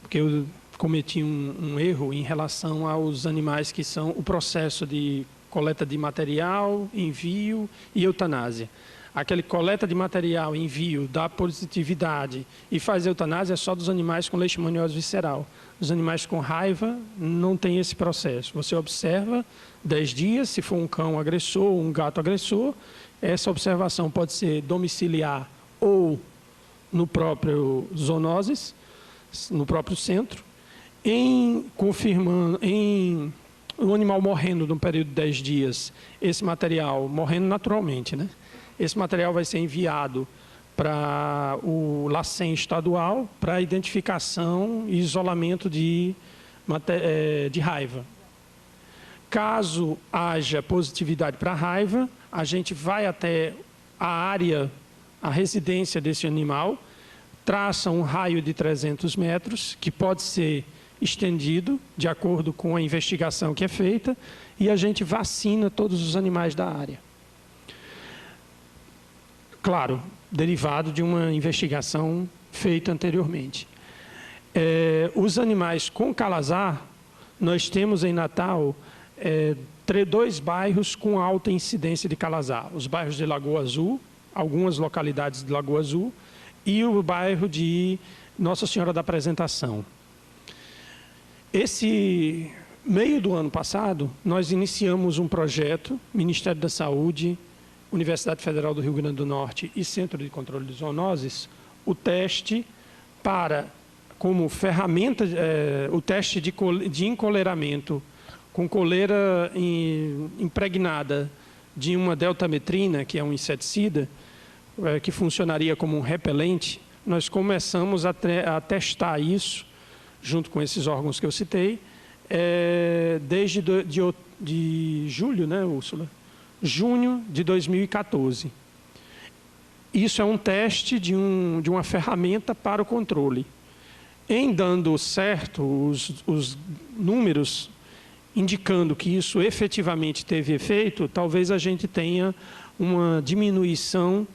[SPEAKER 3] porque eu cometi um erro em relação aos animais que são o processo de coleta de material, envio e eutanásia. Aquele coleta de material, envio, dá positividade e faz eutanásia é só dos animais com leishmaniose visceral. Os animais com raiva não tem esse processo. Você observa 10 dias, se for um cão agressor ou um gato agressor, essa observação pode ser domiciliar ou no próprio zoonoses, no próprio centro, confirmando o animal morrendo num período de 10 dias, esse material morrendo naturalmente, né? Esse material vai ser enviado para o LACEN estadual para identificação e isolamento de raiva. Caso haja positividade para raiva, a gente vai até a área, a residência desse animal, traça um raio de 300 metros, que pode ser estendido de acordo com a investigação que é feita, e a gente vacina todos os animais da área. Claro, derivado de uma investigação feita anteriormente. Os animais com calazar, nós temos em Natal 2 bairros com alta incidência de calazar. Os bairros de Lagoa Azul, algumas localidades de Lagoa Azul, e o bairro de Nossa Senhora da Apresentação. Esse meio do ano passado, nós iniciamos um projeto, Ministério da Saúde, Universidade Federal do Rio Grande do Norte e Centro de Controle de Zoonoses, o teste como ferramenta, o teste de encoleiramento com coleira impregnada de uma deltametrina, que é um inseticida, que funcionaria como um repelente. Nós começamos a testar isso, junto com esses órgãos que eu citei, desde de julho, né, Úrsula? Junho de 2014. Isso é um teste de uma ferramenta para o controle. Em dando certo os números indicando que isso efetivamente teve efeito, talvez a gente tenha uma diminuição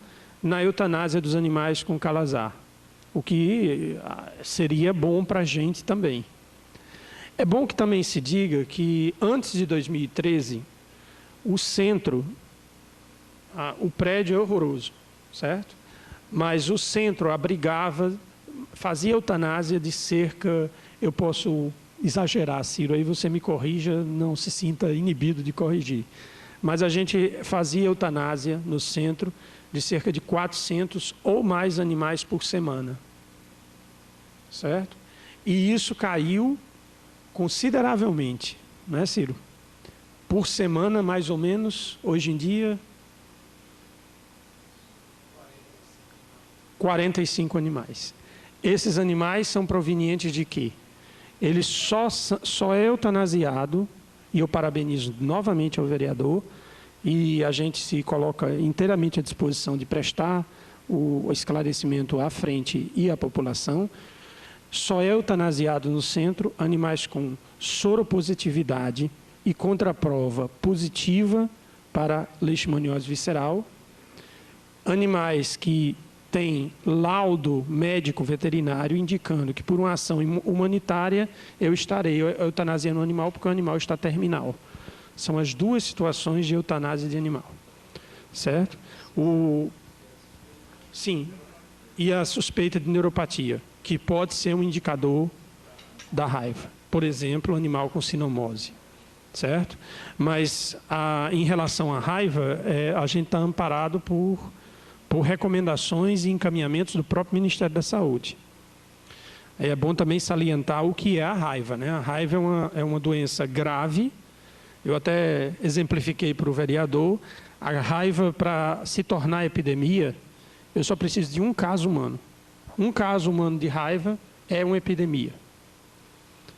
[SPEAKER 3] na eutanásia dos animais com calazar, o que seria bom para a gente também. É bom que também se diga que antes de 2013, o centro, o prédio é horroroso, certo? Mas o centro abrigava, fazia eutanásia de cerca, eu posso exagerar, Ciro, aí você me corrija, não se sinta inibido de corrigir. Mas a gente fazia eutanásia no centro de cerca de 400 ou mais animais por semana, certo? E isso caiu consideravelmente, não é, Ciro? Por semana, mais ou menos, hoje em dia, 45 animais. Esses animais são provenientes de quê? Ele só é eutanasiado, e eu parabenizo novamente ao vereador, e a gente se coloca inteiramente à disposição de prestar o esclarecimento à frente e à população. Só é eutanasiado no centro animais com soropositividade e contraprova positiva para leishmaniose visceral, animais que têm laudo médico veterinário indicando que por uma ação humanitária eu estarei eutanasiando o animal porque o animal está terminal. São as 2 situações de eutanásia de animal, certo? Sim, e a suspeita de neuropatia, que pode ser um indicador da raiva. Por exemplo, animal com sinomose. Certo? Mas em relação à raiva, a gente está amparado por recomendações e encaminhamentos do próprio Ministério da Saúde. É bom também salientar o que é a raiva, né? A raiva é uma doença grave. Eu até exemplifiquei para o vereador. A raiva, para se tornar epidemia, eu só preciso de um caso humano. Um caso humano de raiva é uma epidemia.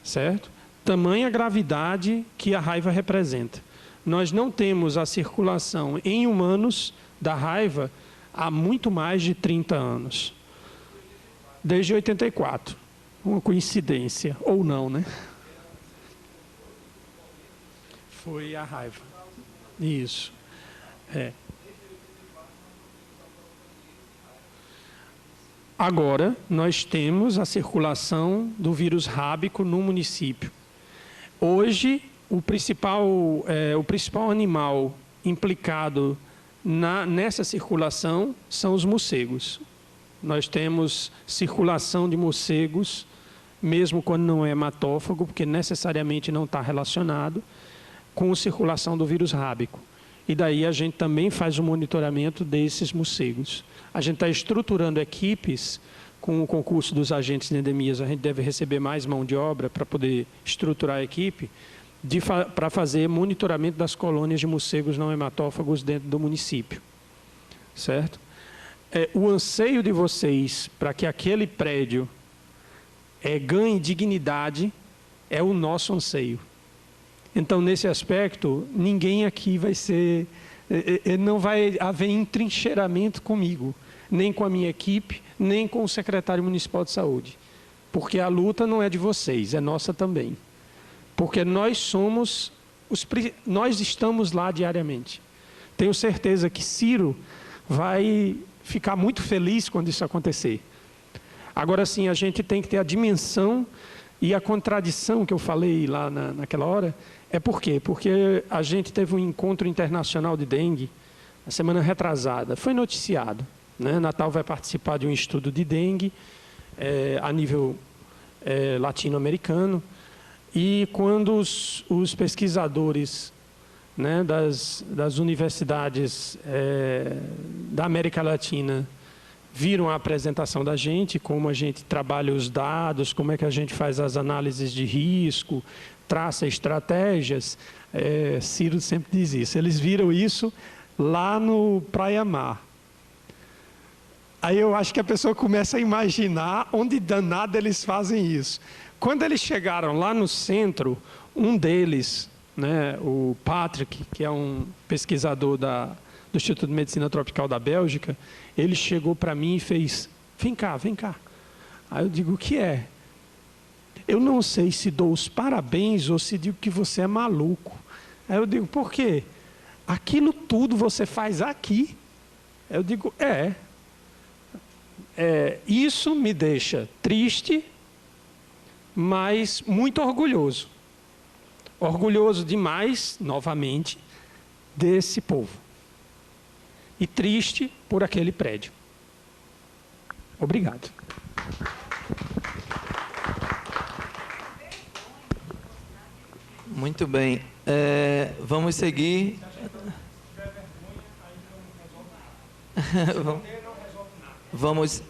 [SPEAKER 3] Certo? Tamanha gravidade que a raiva representa. Nós não temos a circulação em humanos da raiva há muito mais de 30 anos. Desde 84. Uma coincidência, ou não, né? Foi a raiva. Isso. Agora, nós temos a circulação do vírus rábico no município. Hoje, o principal animal implicado nessa circulação são os morcegos. Nós temos circulação de morcegos, mesmo quando não é hematófago, porque necessariamente não está relacionado com a circulação do vírus rábico. E daí a gente também faz o monitoramento desses morcegos. A gente está estruturando equipes com o concurso dos agentes de endemias. A gente deve receber mais mão de obra para poder estruturar a equipe para fazer monitoramento das colônias de morcegos não hematófagos dentro do município. Certo? O anseio de vocês para que aquele prédio ganhe dignidade é o nosso anseio. Então, nesse aspecto, ninguém aqui vai ser... não vai haver entrincheiramento comigo, nem com a minha equipe, nem com o secretário municipal de saúde. Porque a luta não é de vocês, é nossa também. Porque nós estamos lá diariamente. Tenho certeza que Ciro vai ficar muito feliz quando isso acontecer. Agora sim, a gente tem que ter a dimensão e a contradição que eu falei lá naquela hora. Por quê? Porque a gente teve um encontro internacional de dengue na semana retrasada. Foi noticiado. Né? Natal vai participar de um estudo de dengue a nível latino-americano. E quando os pesquisadores, né, das universidades da América Latina viram a apresentação da gente, como a gente trabalha os dados, como é que a gente faz as análises de risco, traça estratégias, Ciro sempre diz isso. Eles viram isso lá no Praia Mar. Aí eu acho que a pessoa começa a imaginar onde danado eles fazem isso. Quando eles chegaram lá no centro, um deles, né, o Patrick, que é um pesquisador do Instituto de Medicina Tropical da Bélgica, ele chegou para mim e fez: vem cá, vem cá. Aí eu digo: o que é? Eu não sei se dou os parabéns ou se digo que você é maluco. Aí eu digo: por quê? Aquilo tudo você faz aqui? Aí eu digo: isso me deixa triste, mas muito orgulhoso. Orgulhoso demais, novamente, desse povo. E triste por aquele prédio. Obrigado.
[SPEAKER 1] Muito bem. Vamos seguir.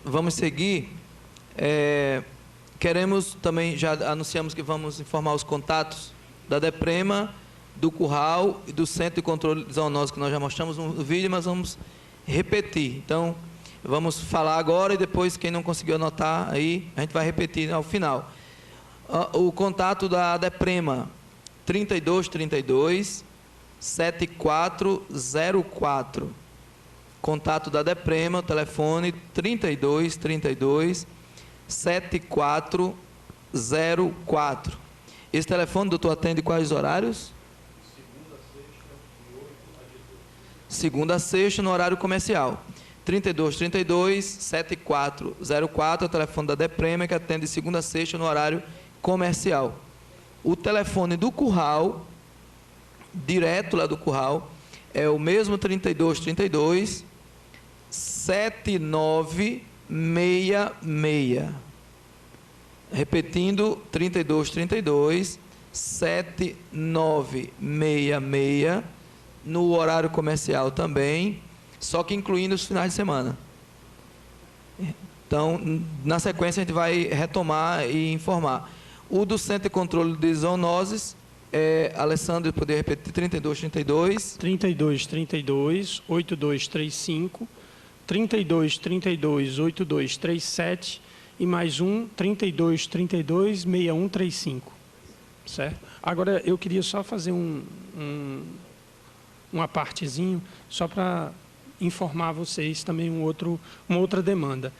[SPEAKER 1] Vamos seguir. Queremos também, já anunciamos que vamos informar os contatos da DEPREMA, do Curral e do Centro de Controle de Zoonose, que nós já mostramos no vídeo, mas vamos repetir. Então, vamos falar agora e depois, quem não conseguiu anotar, aí a gente vai repetir ao final. O contato da DEPREMA, 3232 7404. Contato da DEPREMA, telefone 3232 7404. Esse telefone, doutor, atende quais horários? Segunda a sexta, no horário comercial. 3232 7404, é o telefone da DEPREMA, que atende segunda a sexta no horário comercial. O telefone do Curral, direto lá do Curral, é o mesmo 3232 7966. Repetindo, 3232 7966, no horário comercial também, só que incluindo os finais de semana. Então, na sequência, a gente vai retomar e informar. O do Centro de Controle de Zoonoses, Alessandro, poderia repetir? 3232.
[SPEAKER 3] 3232, 8235, 3232, 8237 e mais um 3232, 6135. Certo? Agora, eu queria só fazer uma partezinho, só para informar vocês também uma outra demanda.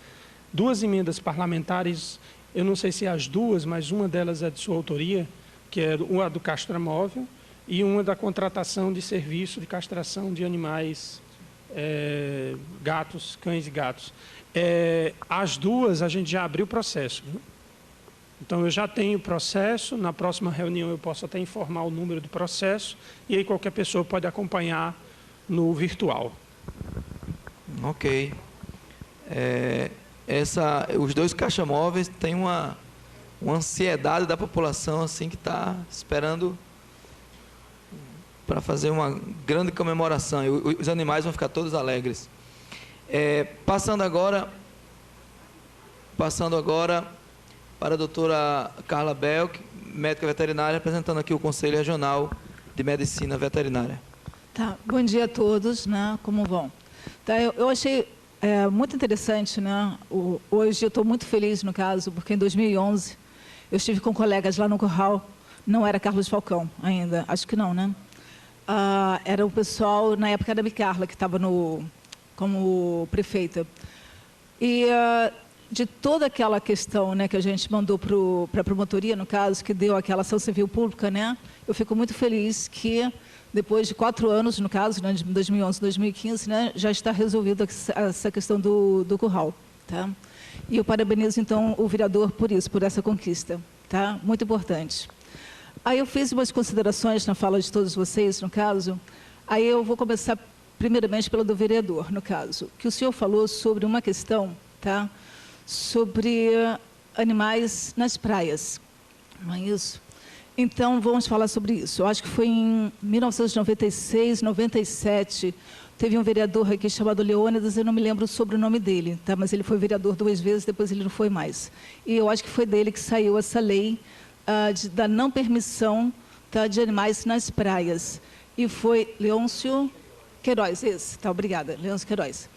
[SPEAKER 3] 2 emendas parlamentares, eu não sei se as duas, mas uma delas é de sua autoria, que é uma do castramóvel e uma da contratação de serviço de castração de animais, gatos, cães e gatos. As duas a gente já abriu o processo, viu? Então eu já tenho o processo, na próxima reunião eu posso até informar o número do processo e aí qualquer pessoa pode acompanhar no virtual.
[SPEAKER 1] Ok. Os 2 caixamóveis têm uma ansiedade da população assim que está esperando para fazer uma grande comemoração. E os animais vão ficar todos alegres. Passando agora para a doutora Carla Belk, médica veterinária, apresentando aqui o Conselho Regional de Medicina Veterinária.
[SPEAKER 6] Tá, bom dia a todos, né? Como vão? Tá, eu achei muito interessante, né? Hoje eu estou muito feliz, no caso, porque em 2011 eu estive com colegas lá no Curral, não era Carlos Falcão ainda, acho que não, né? Era o pessoal, na época era a Carla, que estava como prefeita. E de toda aquela questão, né, que a gente mandou para a promotoria, no caso, que deu aquela ação civil pública, né? Eu fico muito feliz que, depois de 4 anos, no caso, né, de 2011 2015, né, já está resolvida essa questão do curral, tá? E eu parabenizo, então, o vereador por isso, por essa conquista, tá? Muito importante. Aí eu fiz umas considerações na fala de todos vocês, no caso. Aí eu vou começar, primeiramente, pela do vereador, no caso, que o senhor falou sobre uma questão, tá? Sobre animais nas praias, não é isso? Então, vamos falar sobre isso. Eu acho que foi em 1996, 97, teve um vereador aqui chamado Leônidas, eu não me lembro o sobrenome dele, tá? Mas ele foi vereador 2 vezes, depois ele não foi mais. E eu acho que foi dele que saiu essa lei da não permissão, tá, de animais nas praias. E foi Leôncio Queiroz, esse, tá? Obrigada, Leôncio Queiroz.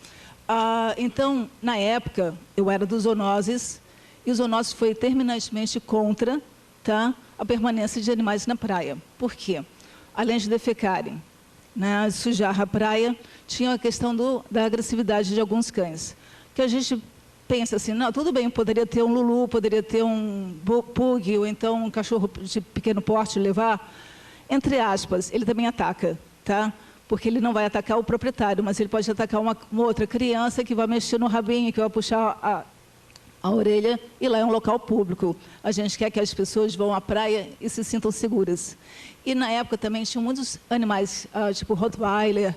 [SPEAKER 6] Então, na época, eu era dos zoonoses, e o zoonoses foi terminantemente contra, tá, a permanência de animais na praia. Por quê? Além de defecarem, né, sujar a praia, tinha a questão da agressividade de alguns cães. Que a gente pensa assim, não, tudo bem, poderia ter um Lulu, poderia ter um pug, ou então um cachorro de pequeno porte levar. Entre aspas, ele também ataca, tá? Porque ele não vai atacar o proprietário, mas ele pode atacar uma outra criança que vai mexer no rabinho, que vai puxar a orelha, e lá é um local público. A gente quer que as pessoas vão à praia e se sintam seguras. E na época também tinha muitos animais, tipo Rottweiler,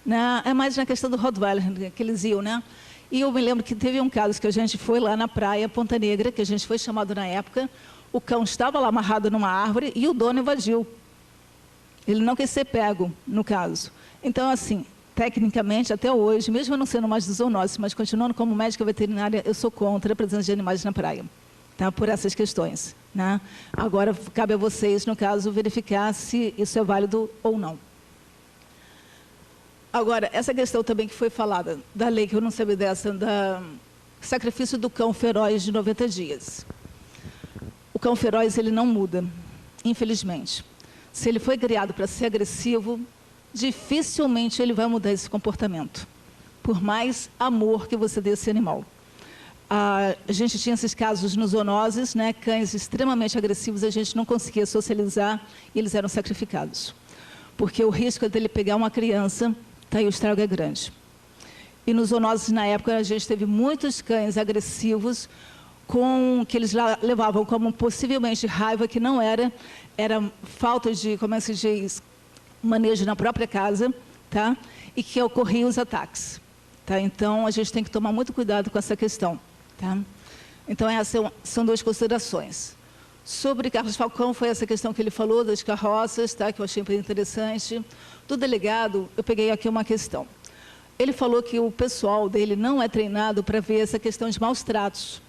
[SPEAKER 6] né? É mais na questão do Rottweiler que eles iam, né? E eu me lembro que teve um caso que a gente foi lá na praia, Ponta Negra, que a gente foi chamado na época, o cão estava lá amarrado numa árvore e o dono invadiu. Ele não quis ser pego, no caso. Então, assim, tecnicamente, até hoje, mesmo eu não sendo mais de zoonose, mas continuando como médica veterinária, eu sou contra a presença de animais na praia, tá? Por essas questões, né? Agora, cabe a vocês, no caso, verificar se isso é válido ou não. Agora, essa questão também que foi falada, da lei, que eu não sabia dessa, da sacrifício do cão feroz de 90 dias. O cão feroz, ele não muda, infelizmente. Se ele foi criado para ser agressivo, dificilmente ele vai mudar esse comportamento, por mais amor que você dê a esse animal. A gente tinha esses casos nos zoonoses, né, cães extremamente agressivos, a gente não conseguia socializar e eles eram sacrificados. Porque o risco dele pegar uma criança, tá aí, o estrago é grande. E nos zoonoses, na época, a gente teve muitos cães agressivos, que eles levavam como possivelmente raiva, que não era falta de, como é que se diz, manejo na própria casa, tá? E que ocorriam os ataques, tá? Então, a gente tem que tomar muito cuidado com essa questão, tá? Então, essas são 2 considerações. Sobre Carlos Falcão, foi essa questão que ele falou, das carroças, tá? Que eu achei muito interessante. Do delegado, eu peguei aqui uma questão. Ele falou que o pessoal dele não é treinado para ver essa questão de maus tratos.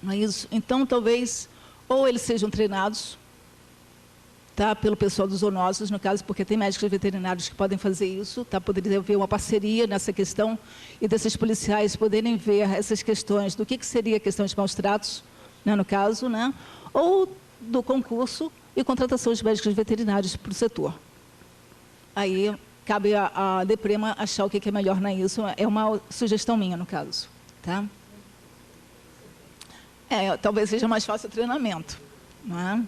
[SPEAKER 6] Não é isso? Então, talvez, ou eles sejam treinados, tá, pelo pessoal dos zoonoses, no caso, porque tem médicos veterinários que podem fazer isso, tá, poderia haver uma parceria nessa questão e desses policiais poderem ver essas questões do que seria a questão de maus tratos, né, no caso, né, ou do concurso e contratação de médicos veterinários para o setor. Aí cabe a DEPREMA achar o que é melhor nisso, é uma sugestão minha, no caso. Tá? Talvez seja mais fácil o treinamento. Não é?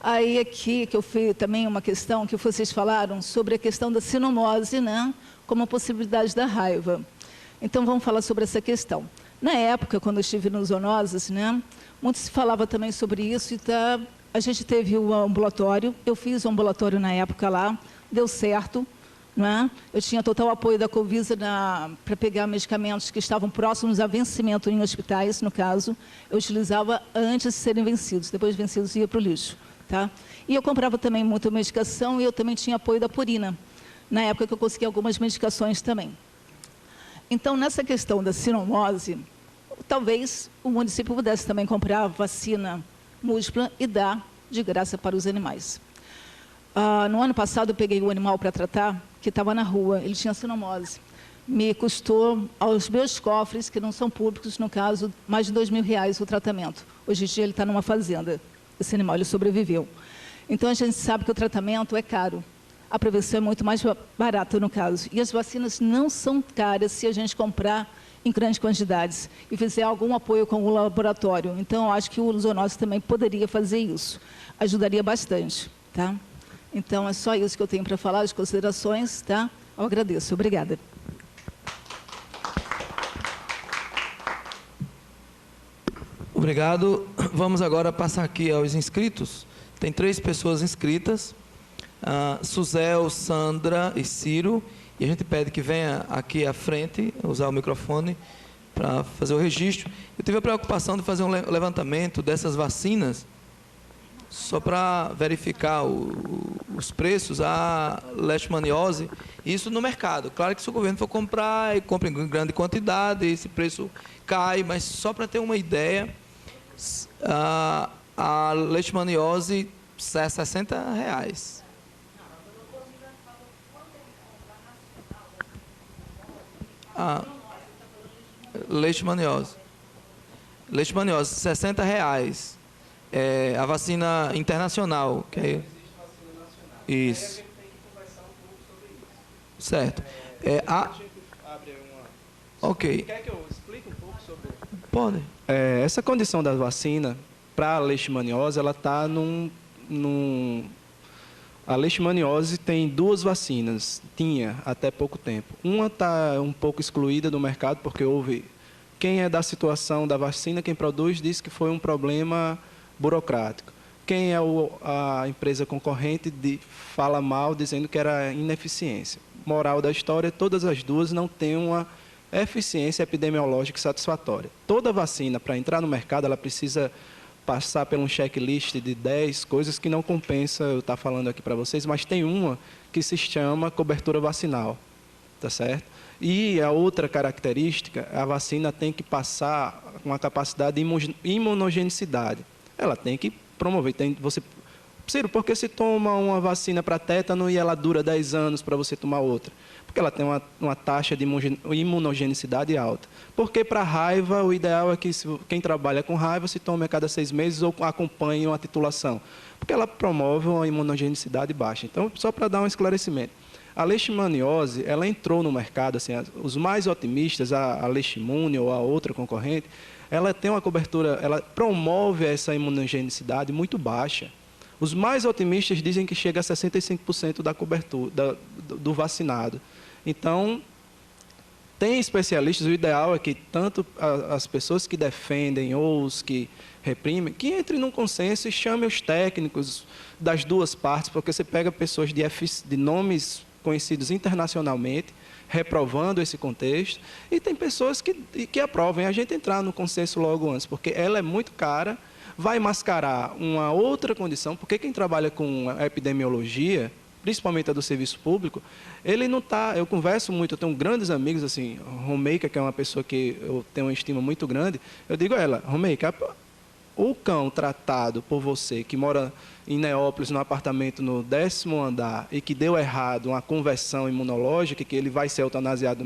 [SPEAKER 6] Aí aqui que eu fiz também uma questão que vocês falaram sobre a questão da sinomose, né, como possibilidade da raiva. Então vamos falar sobre essa questão. Na época, quando eu estive nos zoonoses, né, muito se falava também sobre isso, e a gente teve um ambulatório, eu fiz um ambulatório na época lá, deu certo, não é? Eu tinha total apoio da Covisa para pegar medicamentos que estavam próximos a vencimento em hospitais, no caso, eu utilizava antes de serem vencidos, depois de vencidos ia para o lixo. Tá? E eu comprava também muita medicação e eu também tinha apoio da Purina, na época que eu consegui algumas medicações também. Então, nessa questão da sinomose, talvez o município pudesse também comprar vacina múltipla e dar de graça para os animais. No ano passado, eu peguei um animal para tratar, que estava na rua, ele tinha sinomose. Me custou, aos meus cofres, que não são públicos, no caso, mais de R$2.000 o tratamento. Hoje em dia, ele está numa fazenda. Esse animal, ele sobreviveu. Então, a gente sabe que o tratamento é caro. A prevenção é muito mais barata, no caso. E as vacinas não são caras se a gente comprar em grandes quantidades e fizer algum apoio com o laboratório. Então, eu acho que o zoonose também poderia fazer isso. Ajudaria bastante, tá? Então, é só isso que eu tenho para falar, as considerações, tá? Eu agradeço. Obrigada.
[SPEAKER 1] Obrigado. Vamos agora passar aqui aos inscritos. Tem 3 pessoas inscritas, Suzel, Sandra e Ciro. E a gente pede que venha aqui à frente, usar o microfone para fazer o registro. Eu tive a preocupação de fazer um levantamento dessas vacinas, só para verificar os preços, a leishmaniose, isso no mercado. Claro que se o governo for comprar, e compra em grande quantidade, esse preço cai, mas só para ter uma ideia, a leishmaniose é R$60. Leishmaniose, R$60. A vacina internacional, que é isso. Certo. Ok.
[SPEAKER 7] Quer que eu explique um pouco sobre?
[SPEAKER 1] Pode.
[SPEAKER 7] Essa condição da vacina para a leishmaniose, ela está A leishmaniose tem 2 vacinas, tinha até pouco tempo. Uma está um pouco excluída do mercado porque houve quem é da situação da vacina, quem produz, diz que foi um problema burocrático. Quem é a empresa concorrente fala mal, dizendo que era ineficiência. Moral da história, todas as 2 não têm uma eficiência epidemiológica satisfatória. Toda vacina, para entrar no mercado, ela precisa passar por um checklist de 10 coisas que não compensa eu estar falando aqui para vocês, mas tem uma que se chama cobertura vacinal, tá certo? E a outra característica, a vacina tem que passar com a capacidade de imunogenicidade. Ela tem que promover. Ciro, por que se toma uma vacina para tétano e ela dura 10 anos para você tomar outra? Porque ela tem uma taxa de imunogenicidade alta. Porque para raiva, o ideal é que quem trabalha com raiva se tome a cada 6 meses ou acompanhe uma titulação. Porque ela promove uma imunogenicidade baixa. Então, só para dar um esclarecimento. A leishmaniose, ela entrou no mercado, assim, os mais otimistas, a Leishmune ou a outra concorrente, ela tem uma cobertura, ela promove essa imunogenicidade muito baixa. Os mais otimistas dizem que chega a 65% da cobertura do vacinado. Então, tem especialistas, o ideal é que tanto as pessoas que defendem ou os que reprimem, que entrem num consenso e chamem os técnicos das 2 partes, porque você pega pessoas de nomes conhecidos internacionalmente, reprovando esse contexto, e tem pessoas que aprovem. A gente entrar no consenso logo antes, porque ela é muito cara, vai mascarar uma outra condição, porque quem trabalha com a epidemiologia, principalmente a do serviço público, ele não está... Eu converso muito, eu tenho grandes amigos, assim, Romeika, que é uma pessoa que eu tenho uma estima muito grande, eu digo a ela, Romeika, o cão tratado por você, que mora em Neópolis, num apartamento no 10º andar, e que deu errado uma conversão imunológica, que ele vai ser eutanasiado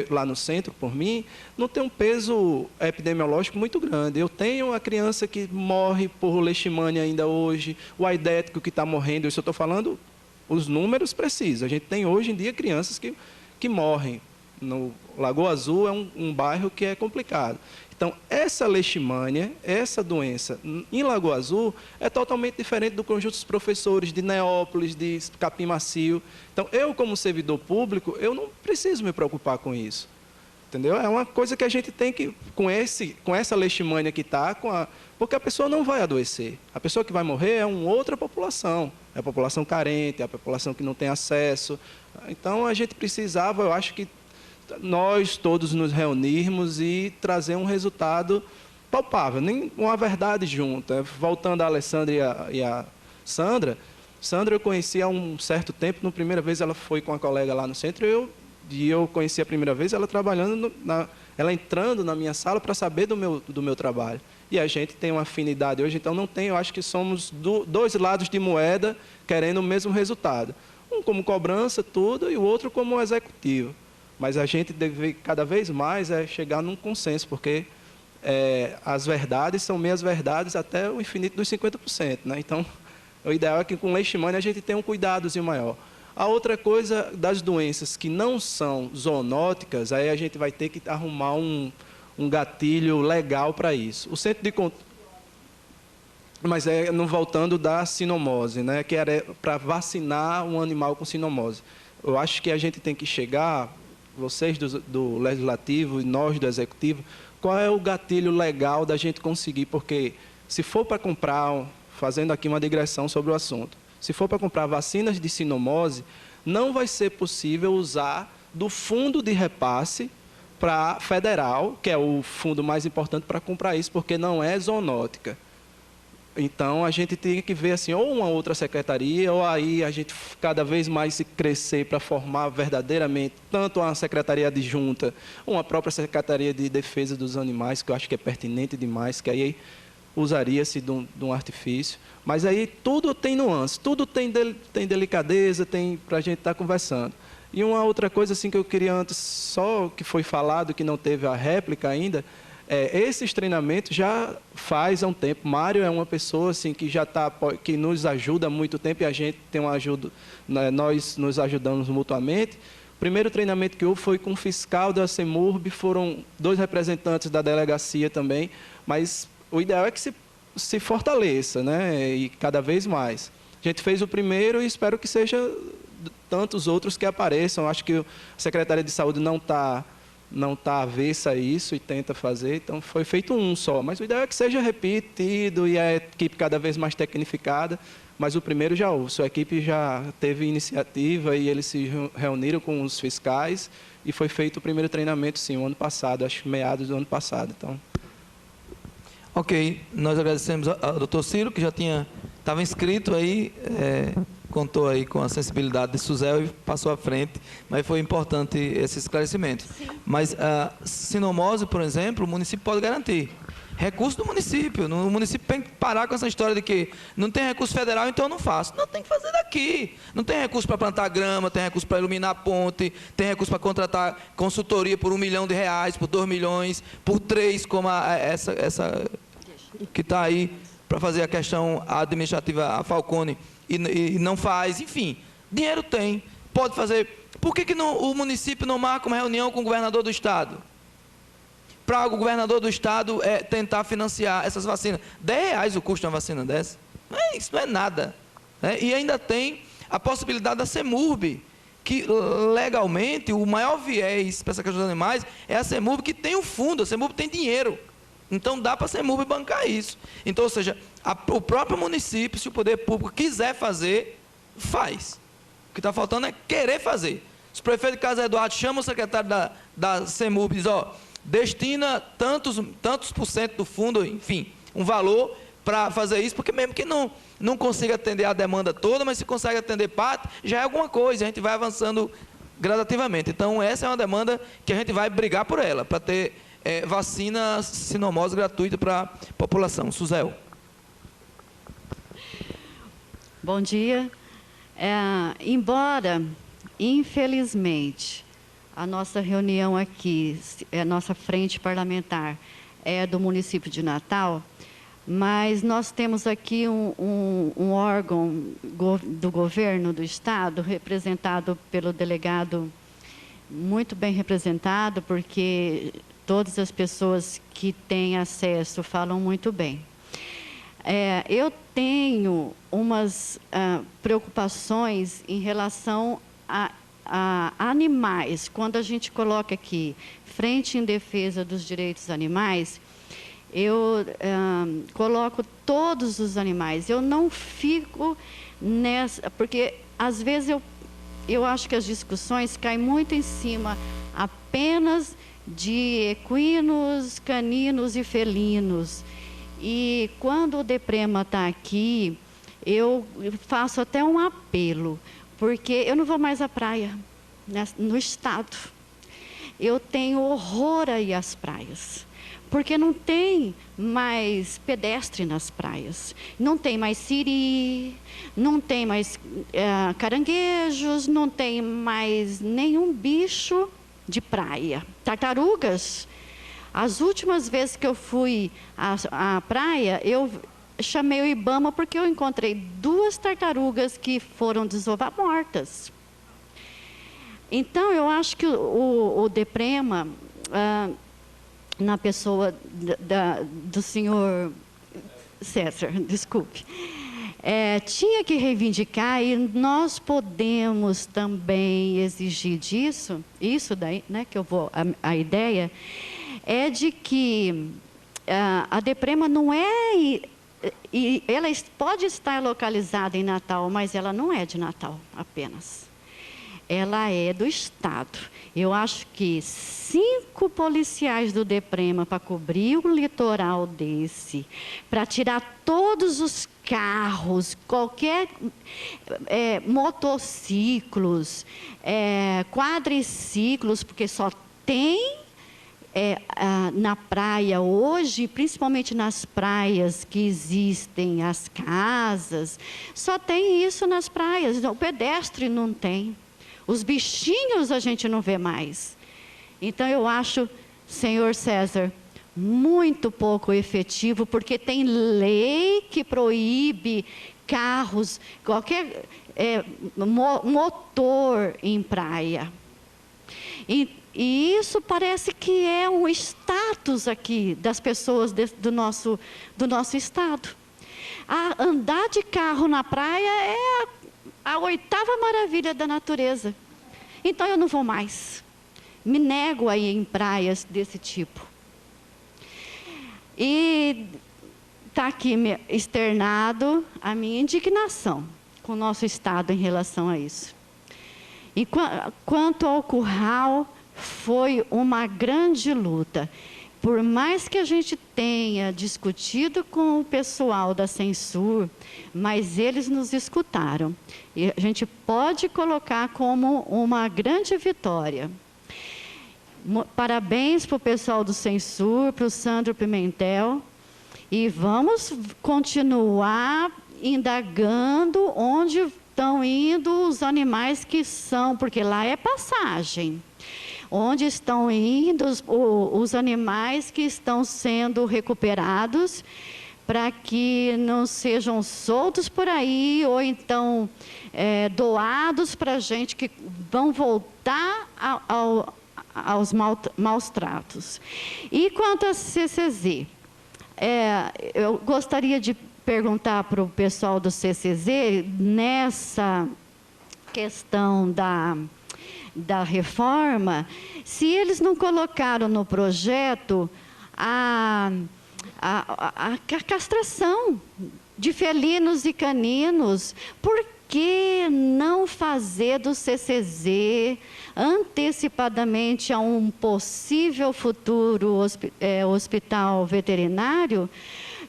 [SPEAKER 7] lá no centro por mim, não tem um peso epidemiológico muito grande. Eu tenho a criança que morre por leishmania ainda hoje, o aidético que está morrendo, isso eu estou falando os números precisos. A gente tem hoje em dia crianças que morrem. No Lagoa Azul é um bairro que é complicado. Então, essa leishmania, essa doença em Lagoa Azul é totalmente diferente do conjunto dos professores de Neópolis, de Capim Macio. Então, eu como servidor público, eu não preciso me preocupar com isso. Entendeu? É uma coisa que a gente tem que, com essa leishmania que está, porque a pessoa não vai adoecer. A pessoa que vai morrer é uma outra população. É a população carente, é a população que não tem acesso. Então, a gente precisava, eu acho que nós todos nos reunirmos e trazer um resultado palpável, nem uma verdade junta. Voltando a Alessandra e a Sandra, eu conheci há um certo tempo, na primeira vez ela foi com a colega lá no centro, e eu conheci a primeira vez ela trabalhando, ela entrando na minha sala para saber do meu trabalho. E a gente tem uma afinidade hoje, então não tem, eu acho que somos dois lados de moeda querendo o mesmo resultado. Um como cobrança, tudo, e o outro como executivo. Mas a gente deve, cada vez mais, chegar num consenso, porque as verdades são meias verdades até o infinito dos 50%. Né? Então, o ideal é que com leishmania a gente tenha um cuidadozinho maior. A outra coisa das doenças que não são zoonóticas, aí a gente vai ter que arrumar um gatilho legal para isso. O centro de controle... Mas não voltando da sinomose, né? Que era para vacinar um animal com sinomose. Eu acho que a gente tem que chegar... vocês do Legislativo e nós do Executivo, qual é o gatilho legal da gente conseguir? Porque se for para comprar, fazendo aqui uma digressão sobre o assunto, se for para comprar vacinas de sinomose, não vai ser possível usar do fundo de repasse para federal, que é o fundo mais importante para comprar isso, porque não é zoonótica. Então, a gente tem que ver assim, ou uma outra secretaria, ou aí a gente cada vez mais se crescer para formar verdadeiramente tanto uma secretaria adjunta, uma própria secretaria de defesa dos animais, que eu acho que é pertinente demais, que aí usaria-se de um artifício. Mas aí tudo tem nuance, tudo tem delicadeza, tem para a gente estar conversando. E uma outra coisa assim que eu queria antes, só que foi falado, que não teve a réplica ainda, esses treinamentos já faz há um tempo. Mário é uma pessoa assim, que nos ajuda há muito tempo, e a gente tem uma ajuda, né, nós nos ajudamos mutuamente. O primeiro treinamento que houve foi com o fiscal da CEMURB, foram 2 representantes da delegacia também, mas o ideal é que se fortaleça, né, e cada vez mais. A gente fez o primeiro e espero que seja tantos outros que apareçam. Acho que a Secretaria de Saúde não está avessa a isso e tenta fazer, então foi feito um só. Mas o ideal é que seja repetido e a equipe cada vez mais tecnificada, mas o primeiro já houve. Sua equipe já teve iniciativa e eles se reuniram com os fiscais e foi feito o primeiro treinamento, sim, o ano passado, acho que meados do ano passado. Então.
[SPEAKER 1] Ok, nós agradecemos ao doutor Ciro, que já estava inscrito aí, contou aí com a sensibilidade de Suzel e passou à frente, mas foi importante esse esclarecimento. Sim. Mas a sinomose, por exemplo, o município pode garantir. Recurso do município. O município tem que parar com essa história de que não tem recurso federal, então eu não faço. Não, tem que fazer daqui. Não tem recurso para plantar grama, tem recurso para iluminar a ponte, tem recurso para contratar consultoria por R$1 milhão, por 2 milhões, por 3, como essa que está aí para fazer a questão administrativa, a Falcone, e não faz. Enfim, dinheiro tem, pode fazer. Por que o município não marca uma reunião com o governador do estado? Para o governador do estado tentar financiar essas vacinas. R$10 o custo de uma vacina dessa? Isso não é nada. Né? E ainda tem a possibilidade da CEMURB, que legalmente o maior viés para essa questão dos animais é a CEMURB, que tem o fundo, a CEMURB tem dinheiro. Então dá para a CEMURB bancar isso. Então, ou seja, o próprio município, se o poder público quiser fazer, faz. O que está faltando é querer fazer. Se o prefeito de Casa Eduardo chama o secretário da CEMURB e diz, destina tantos por cento do fundo, enfim, um valor para fazer isso, porque mesmo que não consiga atender a demanda toda, mas se consegue atender parte, já é alguma coisa, a gente vai avançando gradativamente. Então, essa é uma demanda que a gente vai brigar por ela, para ter vacina sinomose gratuita para a população. Suzel.
[SPEAKER 8] Bom dia. Embora, infelizmente, a nossa reunião aqui, a nossa frente parlamentar é do município de Natal, mas nós temos aqui um órgão do governo do estado, representado pelo delegado, muito bem representado, porque todas as pessoas que têm acesso falam muito bem. Eu tenho umas preocupações em relação a animais. Quando a gente coloca aqui, Frente em Defesa dos Direitos Animais, eu coloco todos os animais. Eu não fico nessa... Porque, às vezes, eu acho que as discussões caem muito em cima apenas de equinos, caninos e felinos. E, quando o DEPREMA está aqui, eu faço até um apelo, porque eu não vou mais à praia, no estado. Eu tenho horror a ir às praias. Porque não tem mais pedestre nas praias, não tem mais siri, não tem mais caranguejos, não tem mais nenhum bicho de praia. Tartarugas. As últimas vezes que eu fui à praia, eu chamei o IBAMA porque eu encontrei 2 tartarugas que foram desovar mortas. Então, eu acho que o DEPREMA... na pessoa do senhor César, desculpe, tinha que reivindicar, e nós podemos também exigir disso, isso daí, né, que eu vou, a ideia é de que a DEPREMA não é, ela pode estar localizada em Natal, mas ela não é de Natal apenas. Ela é do estado. Eu acho que 5 policiais do DEPREMA para cobrir o litoral desse, para tirar todos os carros, qualquer motociclos, quadriciclos, porque só tem na praia hoje, principalmente nas praias que existem as casas, só tem isso nas praias, o pedestre não tem. Os bichinhos a gente não vê mais. Então, eu acho, senhor César, muito pouco efetivo, porque tem lei que proíbe carros, qualquer motor em praia. E isso parece que é um status aqui das pessoas do nosso estado. Andar de carro na praia é a 8ª maravilha da natureza. Então, eu não vou mais. Me nego a ir em praias desse tipo. E está aqui externado a minha indignação com o nosso estado em relação a isso. E quanto ao curral, foi uma grande luta. Por mais que a gente tenha discutido com o pessoal da Censur, mas eles nos escutaram. E a gente pode colocar como uma grande vitória. Parabéns para o pessoal do Censur, para o Sandro Pimentel. E vamos continuar indagando onde estão indo os animais que são, porque lá é passagem. Onde estão indo os animais que estão sendo recuperados, para que não sejam soltos por aí, ou então doados para gente que vão voltar aos maus tratos. E quanto à CCZ, eu gostaria de perguntar para o pessoal do CCZ, nessa questão da reforma, se eles não colocaram no projeto a castração de felinos e caninos. Por que não fazer do CCZ, antecipadamente a um possível futuro hospital veterinário,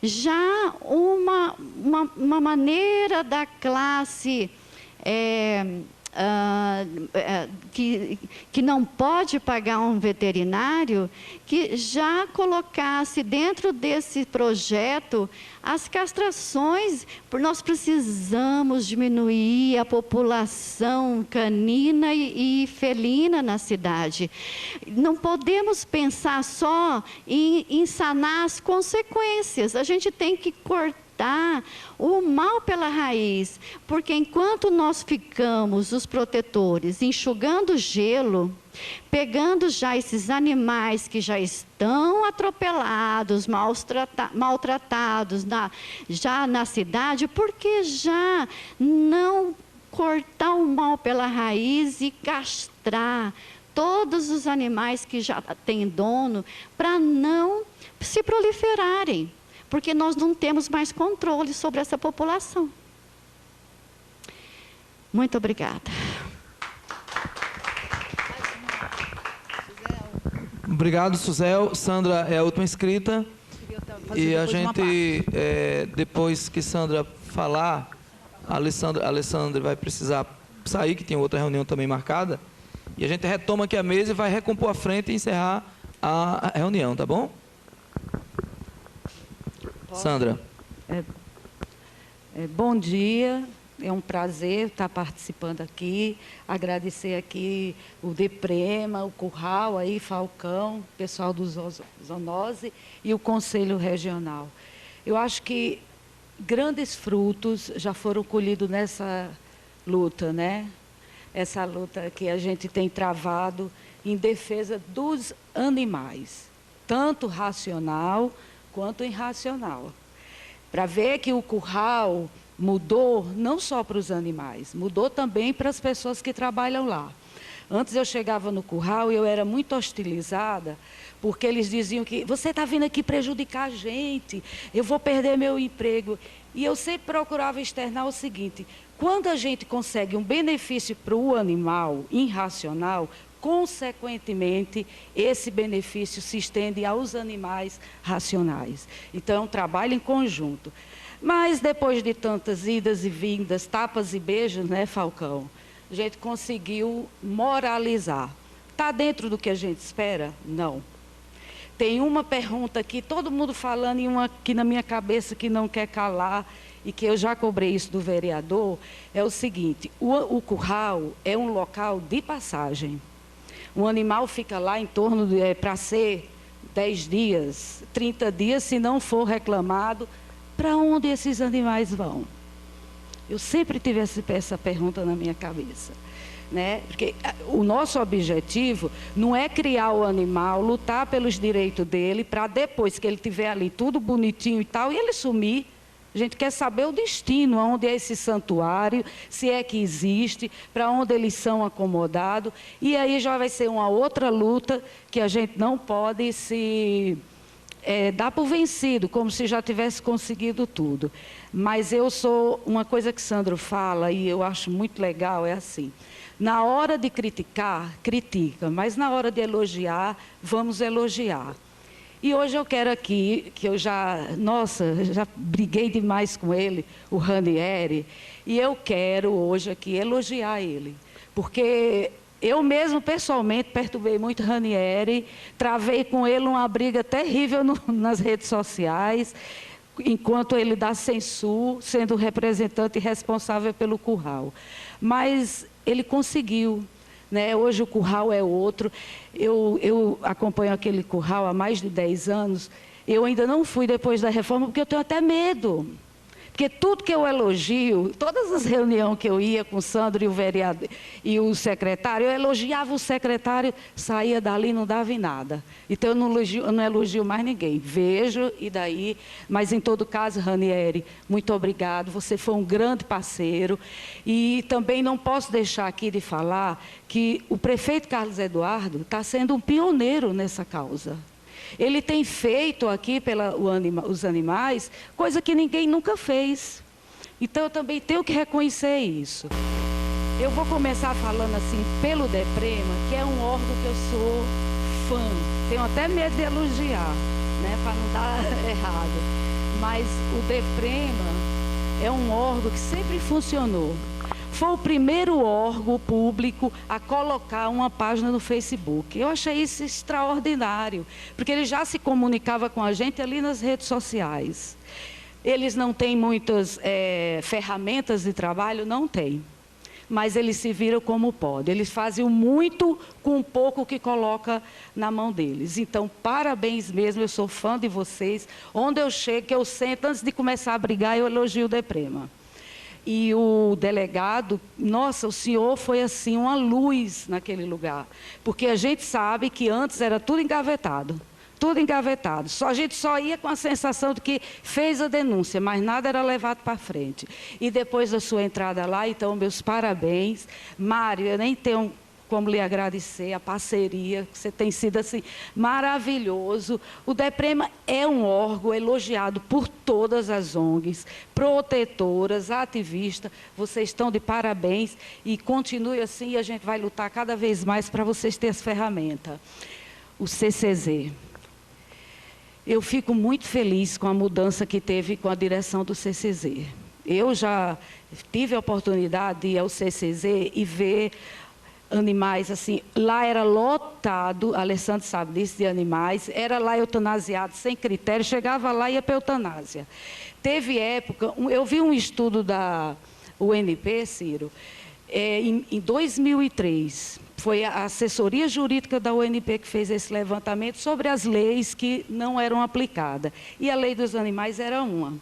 [SPEAKER 8] já uma maneira da classe que não pode pagar um veterinário, que já colocasse dentro desse projeto as castrações, porque nós precisamos diminuir a população canina e felina na cidade. Não podemos pensar só em sanar as consequências, a gente tem que cortar o mal pela raiz, porque enquanto nós ficamos, os protetores, enxugando gelo, pegando já esses animais que já estão atropelados, maltratados já na cidade, por que já não cortar o mal pela raiz e castrar todos os animais que já têm dono, para não se proliferarem? Porque nós não temos mais controle sobre essa população. Muito obrigada.
[SPEAKER 1] Obrigado, Suzel. Sandra é a última inscrita. E a gente, depois que Sandra falar, a Alessandra vai precisar sair, que tem outra reunião também marcada. E a gente retoma aqui a mesa e vai recompor a frente e encerrar a reunião, tá bom? Sandra.
[SPEAKER 2] Bom dia, é um prazer estar participando aqui, agradecer aqui o DEPREMA, o Curral, aí, Falcão, o pessoal do Zoonose e o Conselho Regional. Eu acho que grandes frutos já foram colhidos nessa luta, né? Essa luta que a gente tem travado em defesa dos animais, tanto racional quanto irracional. Para ver que o curral mudou não só para os animais, mudou também para as pessoas que trabalham lá. Antes eu chegava no curral e eu era muito hostilizada, porque eles diziam que você está vindo aqui prejudicar a gente, eu vou perder meu emprego. E eu sempre procurava externar o seguinte: quando a gente consegue um benefício para o animal irracional, consequentemente, esse benefício se estende aos animais racionais. Então, trabalho em conjunto. Mas, depois de tantas idas e vindas, tapas e beijos, né, Falcão? A gente conseguiu moralizar. Está dentro do que a gente espera? Não. Tem uma pergunta aqui, todo mundo falando, e uma aqui na minha cabeça que não quer calar, e que eu já cobrei isso do vereador, é o seguinte: o curral é um local de passagem. Um animal fica lá em torno para ser 10 dias, 30 dias, se não for reclamado. Para onde esses animais vão? Eu sempre tive essa pergunta na minha cabeça, né? Porque o nosso objetivo não é criar o animal, lutar pelos direitos dele, para depois que ele estiver ali tudo bonitinho e tal, e ele sumir. A gente quer saber o destino, onde é esse santuário, se é que existe, para onde eles são acomodados. E aí já vai ser uma outra luta que a gente não pode se dar por vencido, como se já tivesse conseguido tudo. Mas eu sou, uma coisa que Sandro fala, e eu acho muito legal, é assim: na hora de criticar, critica, mas na hora de elogiar, vamos elogiar. E hoje eu quero aqui, que eu já briguei demais com ele, o Ranieri, e eu quero hoje aqui elogiar ele, porque eu mesmo, pessoalmente, perturbei muito o Ranieri, travei com ele uma briga terrível nas redes sociais, enquanto ele dá censura, sendo representante e responsável pelo curral. Mas ele conseguiu. Né? Hoje o curral é outro. Eu acompanho aquele curral há mais de 10 anos. Eu ainda não fui depois da reforma, porque eu tenho até medo. Porque tudo que eu elogio, todas as reuniões que eu ia com o Sandro e o vereador e o secretário, eu elogiava o secretário, saía dali e não dava em nada. Então eu não elogio mais ninguém. Vejo e daí, mas em todo caso, Ranieri, muito obrigado. Você foi um grande parceiro. E também não posso deixar aqui de falar que o prefeito Carlos Eduardo está sendo um pioneiro nessa causa. Ele tem feito aqui os animais, coisa que ninguém nunca fez. Então, eu também tenho que reconhecer isso. Eu vou começar falando assim, pelo DEPREMA, que é um órgão que eu sou fã. Tenho até medo de elogiar, né, para não dar errado. Mas o DEPREMA é um órgão que sempre funcionou. foi o primeiro órgão público a colocar uma página no Facebook. Eu achei isso extraordinário, porque ele já se comunicava com a gente ali nas redes sociais. Eles não têm muitas ferramentas de trabalho? Não têm. Mas eles se viram como podem. Eles fazem muito com o pouco que coloca na mão deles. Então, parabéns mesmo, eu sou fã de vocês. Onde eu chego, que eu sento, antes de começar a brigar, eu elogio o DEPREMA. E o delegado, nossa, o senhor foi assim, uma luz naquele lugar. Porque a gente sabe que antes era tudo engavetado. Tudo engavetado. A gente só ia com a sensação de que fez a denúncia, mas nada era levado para frente. E depois da sua entrada lá, então, meus parabéns. Mário, eu nem tenho como lhe agradecer a parceria, você tem sido assim maravilhoso. O DEPREMA é um órgão elogiado por todas as ONGs, protetoras, ativistas. Vocês estão de parabéns e continue assim e a gente vai lutar cada vez mais para vocês terem as ferramentas. O CCZ. Eu fico muito feliz com a mudança que teve com a direção do CCZ. Eu já tive a oportunidade de ir ao CCZ e ver animais assim. Lá era lotado, Alessandro sabe disso, de animais. Era lá eutanasiado sem critério, chegava lá e ia para eutanásia. Teve época, eu vi um estudo da UNP, Ciro, em 2003. Foi a assessoria jurídica da UNP que fez esse levantamento sobre as leis que não eram aplicadas. E a lei dos animais era uma,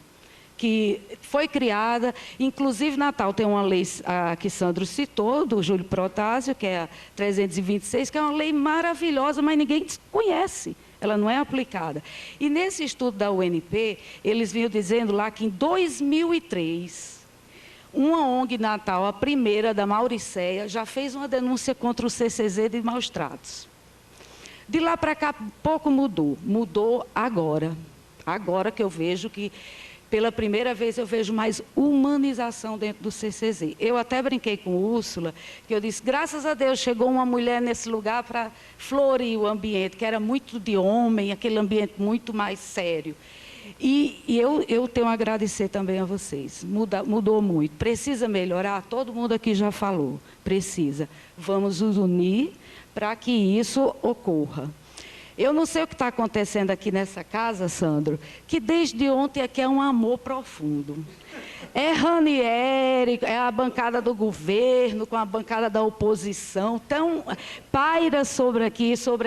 [SPEAKER 2] que foi criada, inclusive Natal tem uma lei que Sandro citou, do Júlio Protásio, que é a 326, que é uma lei maravilhosa, mas ninguém conhece. Ela não é aplicada. E nesse estudo da UNP, eles vinham dizendo lá que em 2003... uma ONG Natal, a primeira da Mauricéia, já fez uma denúncia contra o CCZ de maus tratos. De lá para cá, pouco mudou. Mudou agora. Agora que eu vejo que, pela primeira vez, eu vejo mais humanização dentro do CCZ. Eu até brinquei com Úrsula, que eu disse, graças a Deus, chegou uma mulher nesse lugar para florir o ambiente, que era muito de homem, aquele ambiente muito mais sério. E eu tenho a agradecer também a vocês. Mudou muito. Precisa melhorar? Todo mundo aqui já falou. Precisa. Vamos nos unir para que isso ocorra. Eu não sei o que está acontecendo aqui nessa casa, Sandro, que desde ontem aqui é um amor profundo. É Ranieri, é a bancada do governo, com a bancada da oposição. Então, paira sobre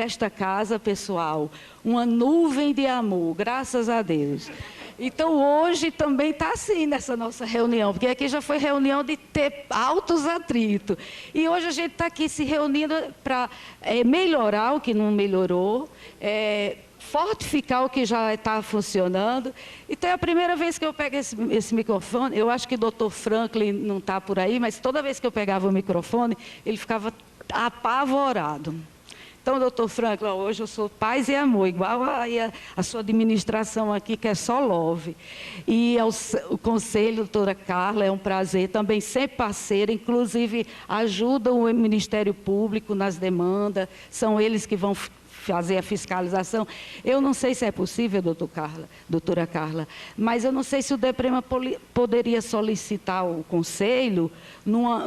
[SPEAKER 2] esta casa, pessoal, uma nuvem de amor, graças a Deus. Então, hoje também está assim nessa nossa reunião, porque aqui já foi reunião de ter altos atritos. E hoje a gente está aqui se reunindo para melhorar o que não melhorou, fortificar o que já está funcionando. Então, é a primeira vez que eu pego esse microfone. Eu acho que o doutor Franklin não está por aí, mas toda vez que eu pegava o microfone, ele ficava apavorado. Então, doutor Franklin, hoje eu sou paz e amor, igual a sua administração aqui, que é só love. E o conselho, doutora Carla, é um prazer, também sempre parceira, inclusive ajudam o Ministério Público nas demandas, são eles que vão fazer a fiscalização. Eu não sei se é possível, doutora Carla, mas eu não sei se o DEPREMA poderia solicitar ao Conselho, numa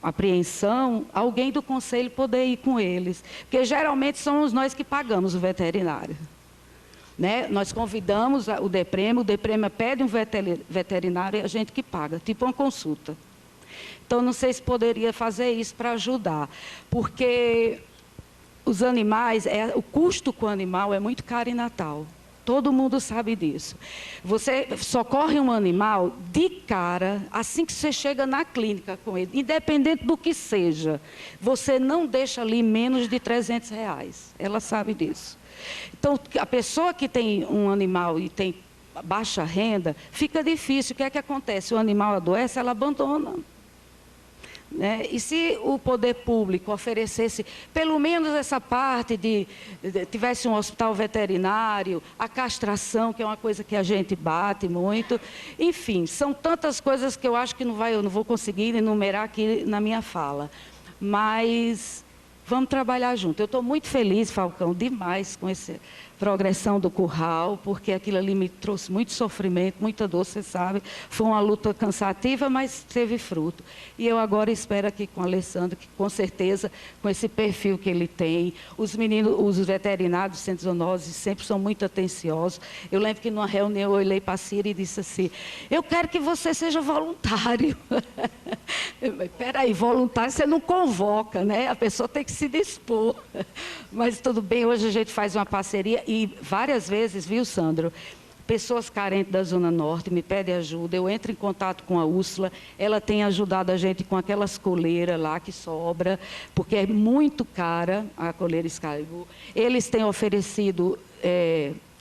[SPEAKER 2] apreensão, alguém do Conselho poder ir com eles. Porque geralmente somos nós que pagamos o veterinário. Né? Nós convidamos o DEPREMA pede um veterinário e a gente que paga, tipo uma consulta. Então, não sei se poderia fazer isso para ajudar, porque os animais, o custo com o animal é muito caro em Natal. Todo mundo sabe disso. Você socorre um animal de cara, assim que você chega na clínica com ele, independente do que seja, você não deixa ali menos de R$300. Ela sabe disso. Então, a pessoa que tem um animal e tem baixa renda, fica difícil. O que é que acontece? O animal adoece, ela abandona. Né? E se o poder público oferecesse pelo menos essa parte tivesse um hospital veterinário, a castração, que é uma coisa que a gente bate muito, enfim, são tantas coisas que eu acho que eu não vou conseguir enumerar aqui na minha fala, mas Vamos trabalhar junto. Eu estou muito feliz, Falcão, demais com essa progressão do curral, porque aquilo ali me trouxe muito sofrimento, muita dor, você sabe. Foi uma luta cansativa, mas teve fruto. E eu agora espero aqui com o Alessandro, que com certeza, com esse perfil que ele tem, os meninos, os veterinários do Centro de Zoonose sempre são muito atenciosos. Eu lembro que numa reunião eu olhei para a Cira e disse assim, eu quero que você seja voluntário. Peraí, voluntário você não convoca, né? A pessoa tem que se dispor. Mas tudo bem, hoje a gente faz uma parceria e várias vezes, viu, Sandro? Pessoas carentes da Zona Norte me pedem ajuda, eu entro em contato com a Úrsula, ela tem ajudado a gente com aquelas coleiras lá que sobra, porque é muito cara a coleira Excalibur. Eles têm oferecido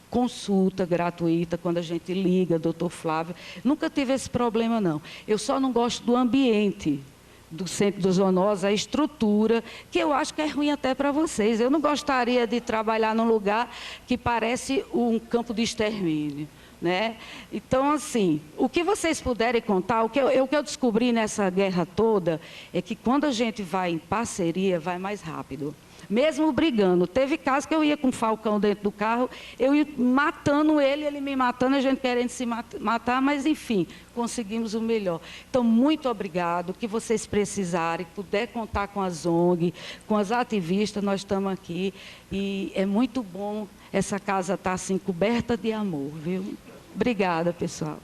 [SPEAKER 2] consulta gratuita quando a gente liga, doutor Flávio. Nunca tive esse problema, não. Eu só não gosto do ambiente do Centro de Zoonose, a estrutura, que eu acho que é ruim até para vocês. Eu não gostaria de trabalhar num lugar que parece um campo de extermínio, né? Então, assim, o que vocês puderem contar, o que eu descobri nessa guerra toda, é que quando a gente vai em parceria, vai mais rápido. Mesmo brigando. Teve casos que eu ia com o Falcão dentro do carro, eu ia matando ele, ele me matando, a gente querendo se matar, mas enfim, conseguimos o melhor. Então, muito obrigado. O que vocês precisarem, puder contar com as ONG, com as ativistas, nós estamos aqui. E é muito bom essa casa estar assim, coberta de amor, viu? Obrigada, pessoal.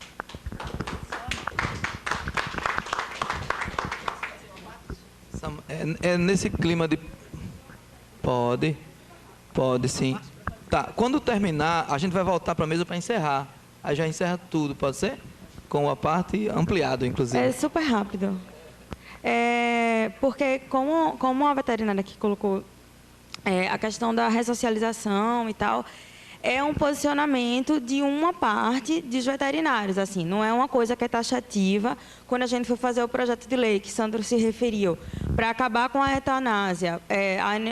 [SPEAKER 1] É nesse clima de... Pode sim. Tá, quando terminar, a gente vai voltar para a mesa para encerrar. Aí já encerra tudo, pode ser? Com a parte ampliada, inclusive.
[SPEAKER 9] É super rápido. Porque como a veterinária aqui colocou a questão da ressocialização e tal, é um posicionamento de uma parte dos veterinários, assim, não é uma coisa que é taxativa. Quando a gente for fazer o projeto de lei que Sandro se referiu, para acabar com a eutanásia,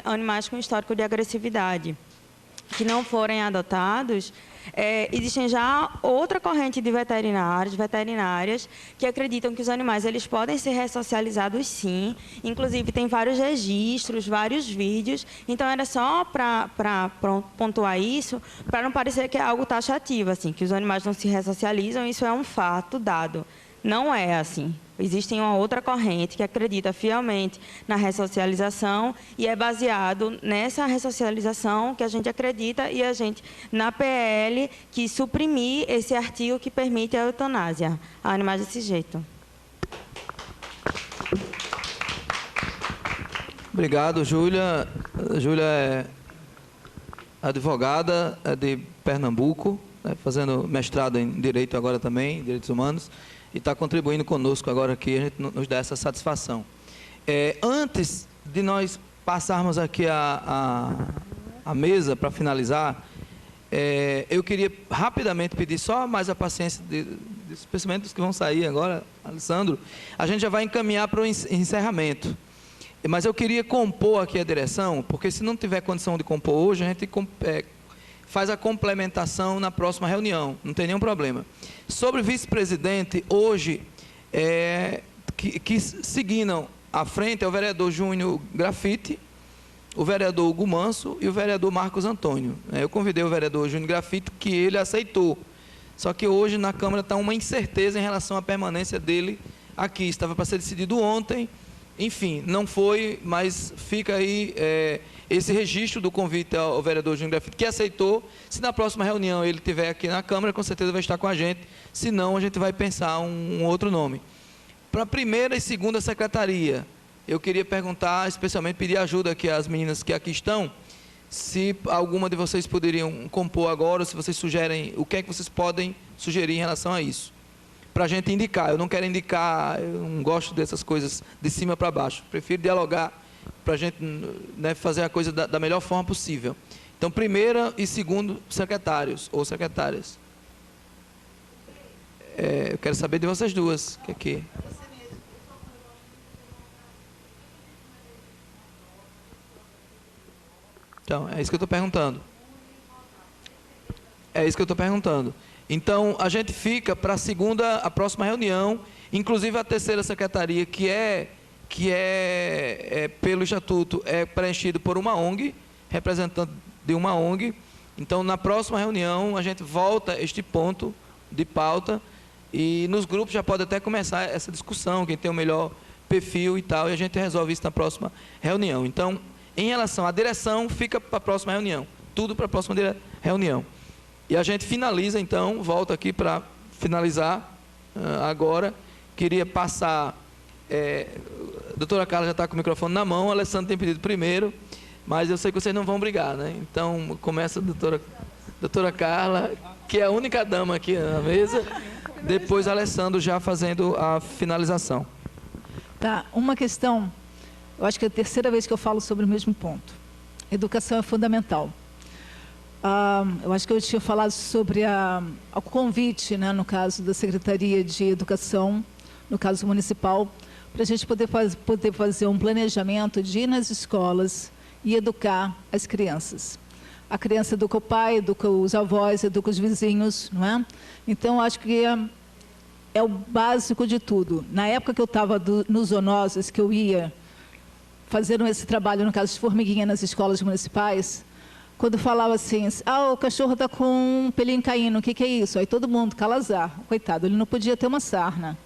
[SPEAKER 9] animais com histórico de agressividade que não forem adotados, existem já outra corrente de veterinários, veterinárias, que acreditam que os animais eles podem ser ressocializados sim. Inclusive, tem vários registros, vários vídeos. Então, era só para pontuar isso, para não parecer que é algo taxativo, assim, que os animais não se ressocializam. Isso é um fato dado. Não é assim. Existe uma outra corrente que acredita fielmente na ressocialização e é baseado nessa ressocialização que a gente acredita e a gente, na PL, que suprimir esse artigo que permite a eutanásia a animais desse jeito.
[SPEAKER 1] Obrigado, Júlia. Júlia é advogada de Pernambuco, né, fazendo mestrado em Direito agora também, em Direitos Humanos. E está contribuindo conosco agora aqui, a gente nos dá essa satisfação. Antes de nós passarmos aqui a mesa para finalizar, eu queria rapidamente pedir só mais a paciência dos pensamentos que vão sair agora, Alessandro. A gente já vai encaminhar para o encerramento. Mas eu queria compor aqui a direção, porque se não tiver condição de compor hoje, a gente faz a complementação na próxima reunião, não tem nenhum problema. Sobre vice-presidente, hoje, que seguindo à frente é o vereador Júnior Grafite, o vereador Hugo Manso e o vereador Marcos Antônio. Eu convidei o vereador Júnior Grafite, que ele aceitou. Só que hoje na Câmara está uma incerteza em relação à permanência dele aqui. Estava para ser decidido ontem, enfim, não foi, mas fica aí esse registro do convite ao vereador Júnior Grafite, que aceitou. Se na próxima reunião ele estiver aqui na Câmara, com certeza vai estar com a gente. Se não, a gente vai pensar um outro nome. Para a primeira e segunda secretaria, eu queria perguntar, especialmente pedir ajuda aqui às meninas que aqui estão, se alguma de vocês poderiam compor agora, ou se vocês sugerem, o que é que vocês podem sugerir em relação a isso. Para a gente indicar, eu não quero indicar, eu não gosto dessas coisas de cima para baixo, prefiro dialogar para a gente, né, fazer a coisa da melhor forma possível. Então, primeira e segundo secretários ou secretárias. Eu quero saber de vocês duas. Que aqui. Então, é isso que eu estou perguntando. É isso que eu estou perguntando. Então, a gente fica para a próxima reunião, inclusive a terceira secretaria, que que pelo estatuto, é preenchido por uma ONG, representante de uma ONG. Então, na próxima reunião, a gente volta este ponto de pauta e nos grupos já pode até começar essa discussão, quem tem o melhor perfil e tal, e a gente resolve isso na próxima reunião. Então, em relação à direção, fica para a próxima reunião. Tudo para a próxima reunião. E a gente finaliza, então, volta aqui para finalizar agora. Queria passar... a doutora Carla já está com o microfone na mão, a Alessandra tem pedido primeiro, mas eu sei que vocês não vão brigar, né? Então, começa a doutora Carla, que é a única dama aqui na mesa, depois a Alessandra já fazendo a finalização.
[SPEAKER 6] Tá, uma questão, eu acho que é a terceira vez que eu falo sobre o mesmo ponto. Educação é fundamental. Eu acho que eu tinha falado sobre o convite, né, no caso da Secretaria de Educação, no caso municipal, para a gente poder fazer um planejamento de ir nas escolas e educar as crianças. A criança educa o pai, educa os avós, educa os vizinhos, não é? Então, acho que é o básico de tudo. Na época que eu estava nos zoonoses, que eu ia fazendo esse trabalho, no caso de formiguinha, nas escolas municipais, quando falava assim, o cachorro está com um pelinho caindo, o que é isso? Aí todo mundo, calazar, coitado, ele não podia ter uma sarna.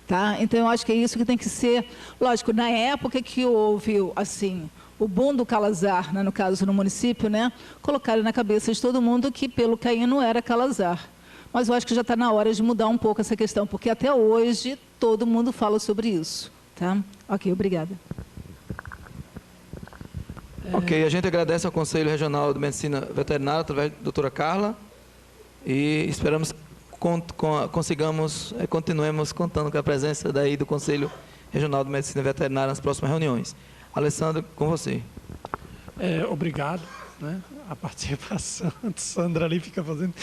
[SPEAKER 6] Tá? Então, eu acho que é isso que tem que ser. Lógico, na época que houve, assim, o boom do calazar, né, no caso no município, né, colocaram na cabeça de todo mundo que pelo caíno era calazar. Mas eu acho que já está na hora de mudar um pouco essa questão, porque até hoje todo mundo fala sobre isso. Tá? Ok, obrigada.
[SPEAKER 1] Ok, a gente agradece ao Conselho Regional de Medicina Veterinária, através da doutora Carla, e esperamos continuemos contando com a presença daí do Conselho Regional de Medicina Veterinária nas próximas reuniões. Alessandro, com você.
[SPEAKER 3] Obrigado, né? A participação de Sandra ali fica fazendo...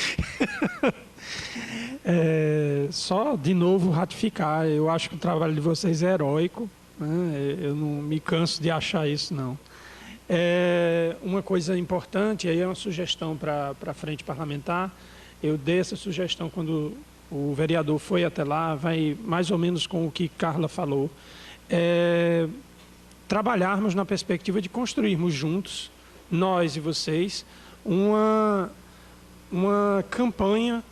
[SPEAKER 3] Só, de novo, ratificar. Eu acho que o trabalho de vocês é heróico, né? Eu não me canso de achar isso, não. Uma coisa importante, aí é uma sugestão para a frente parlamentar. Eu dei essa sugestão quando o vereador foi até lá, vai mais ou menos com o que Carla falou. Trabalharmos na perspectiva de construirmos juntos, nós e vocês, uma campanha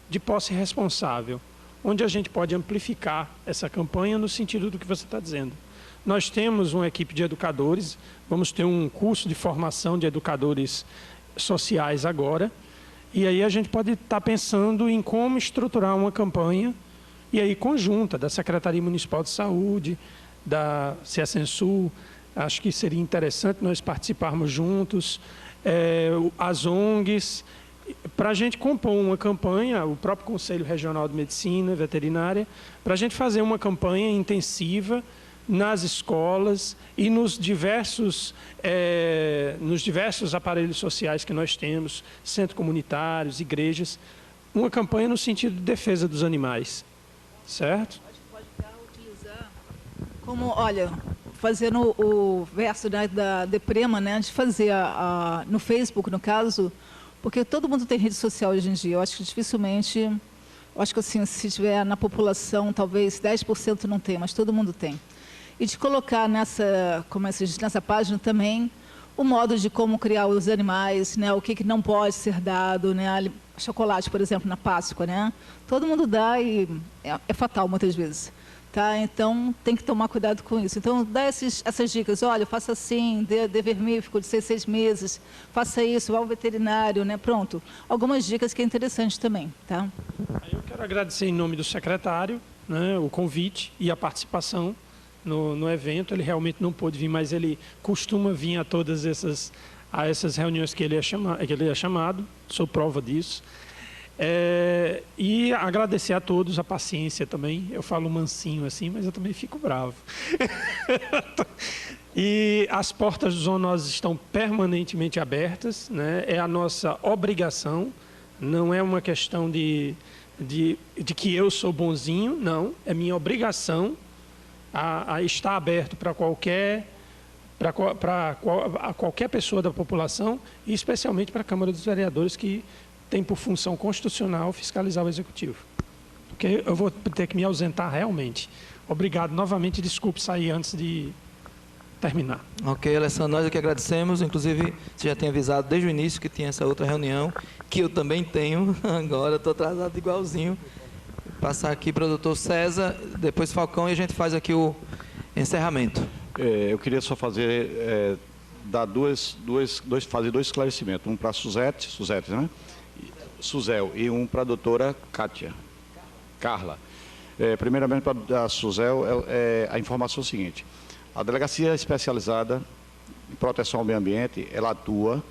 [SPEAKER 3] de posse responsável, onde a gente pode amplificar essa campanha no sentido do que você está dizendo. Nós temos uma equipe de educadores, vamos ter um curso de formação de educadores sociais agora, e aí a gente pode estar pensando em como estruturar uma campanha, e aí conjunta, da Secretaria Municipal de Saúde, da CSNSul, acho que seria interessante nós participarmos juntos, as ONGs, para a gente compor uma campanha, o próprio Conselho Regional de Medicina Veterinária, para a gente fazer uma campanha intensiva nas escolas e nos diversos aparelhos sociais que nós temos, centros comunitários, igrejas, uma campanha no sentido de defesa dos animais, certo?
[SPEAKER 6] Pode utilizar como, olha, fazendo o verso da Deprema, né, de fazer no Facebook, no caso, porque todo mundo tem rede social hoje em dia, eu acho que dificilmente, eu acho que assim, se tiver na população, talvez 10% não tem, mas todo mundo tem. E de colocar nessa página também o modo de como criar os animais, né, o que não pode ser dado, né, chocolate, por exemplo, na Páscoa, né, todo mundo dá e é fatal muitas vezes. Tá? Então, tem que tomar cuidado com isso. Então, dá essas dicas. Olha, faça assim, dê vermífugo de 6 meses, faça isso, vá ao veterinário, né? Pronto. Algumas dicas que é interessante também. Tá?
[SPEAKER 3] Eu quero agradecer em nome do secretário, né, o convite e a participação no evento. Ele realmente não pôde vir, mas ele costuma vir a todas essas reuniões que ele é chamado. Sou prova disso. E agradecer a todos a paciência também. Eu falo mansinho assim, mas eu também fico bravo. E as portas do zoonoses estão permanentemente abertas, né? É a nossa obrigação, não é uma questão de que eu sou bonzinho, não. É minha obrigação a estar aberto para qualquer pessoa da população, e especialmente para a Câmara dos Vereadores, que tem por função constitucional fiscalizar o Executivo. Porque eu vou ter que me ausentar realmente. Obrigado novamente, desculpe sair antes de terminar.
[SPEAKER 1] Ok, Alessandro, nós aqui agradecemos. Inclusive, você já tinha avisado desde o início que tinha essa outra reunião, que eu também tenho agora, estou atrasado igualzinho. Vou passar aqui para o doutor César, depois Falcão, e a gente faz aqui o encerramento.
[SPEAKER 5] Eu queria só fazer, fazer dois esclarecimentos. Um para a Suzete, né? Suzel, e um para a doutora Carla. Primeiramente, para a Suzel, a informação é a seguinte. A Delegacia Especializada em Proteção ao Meio Ambiente, ela atua,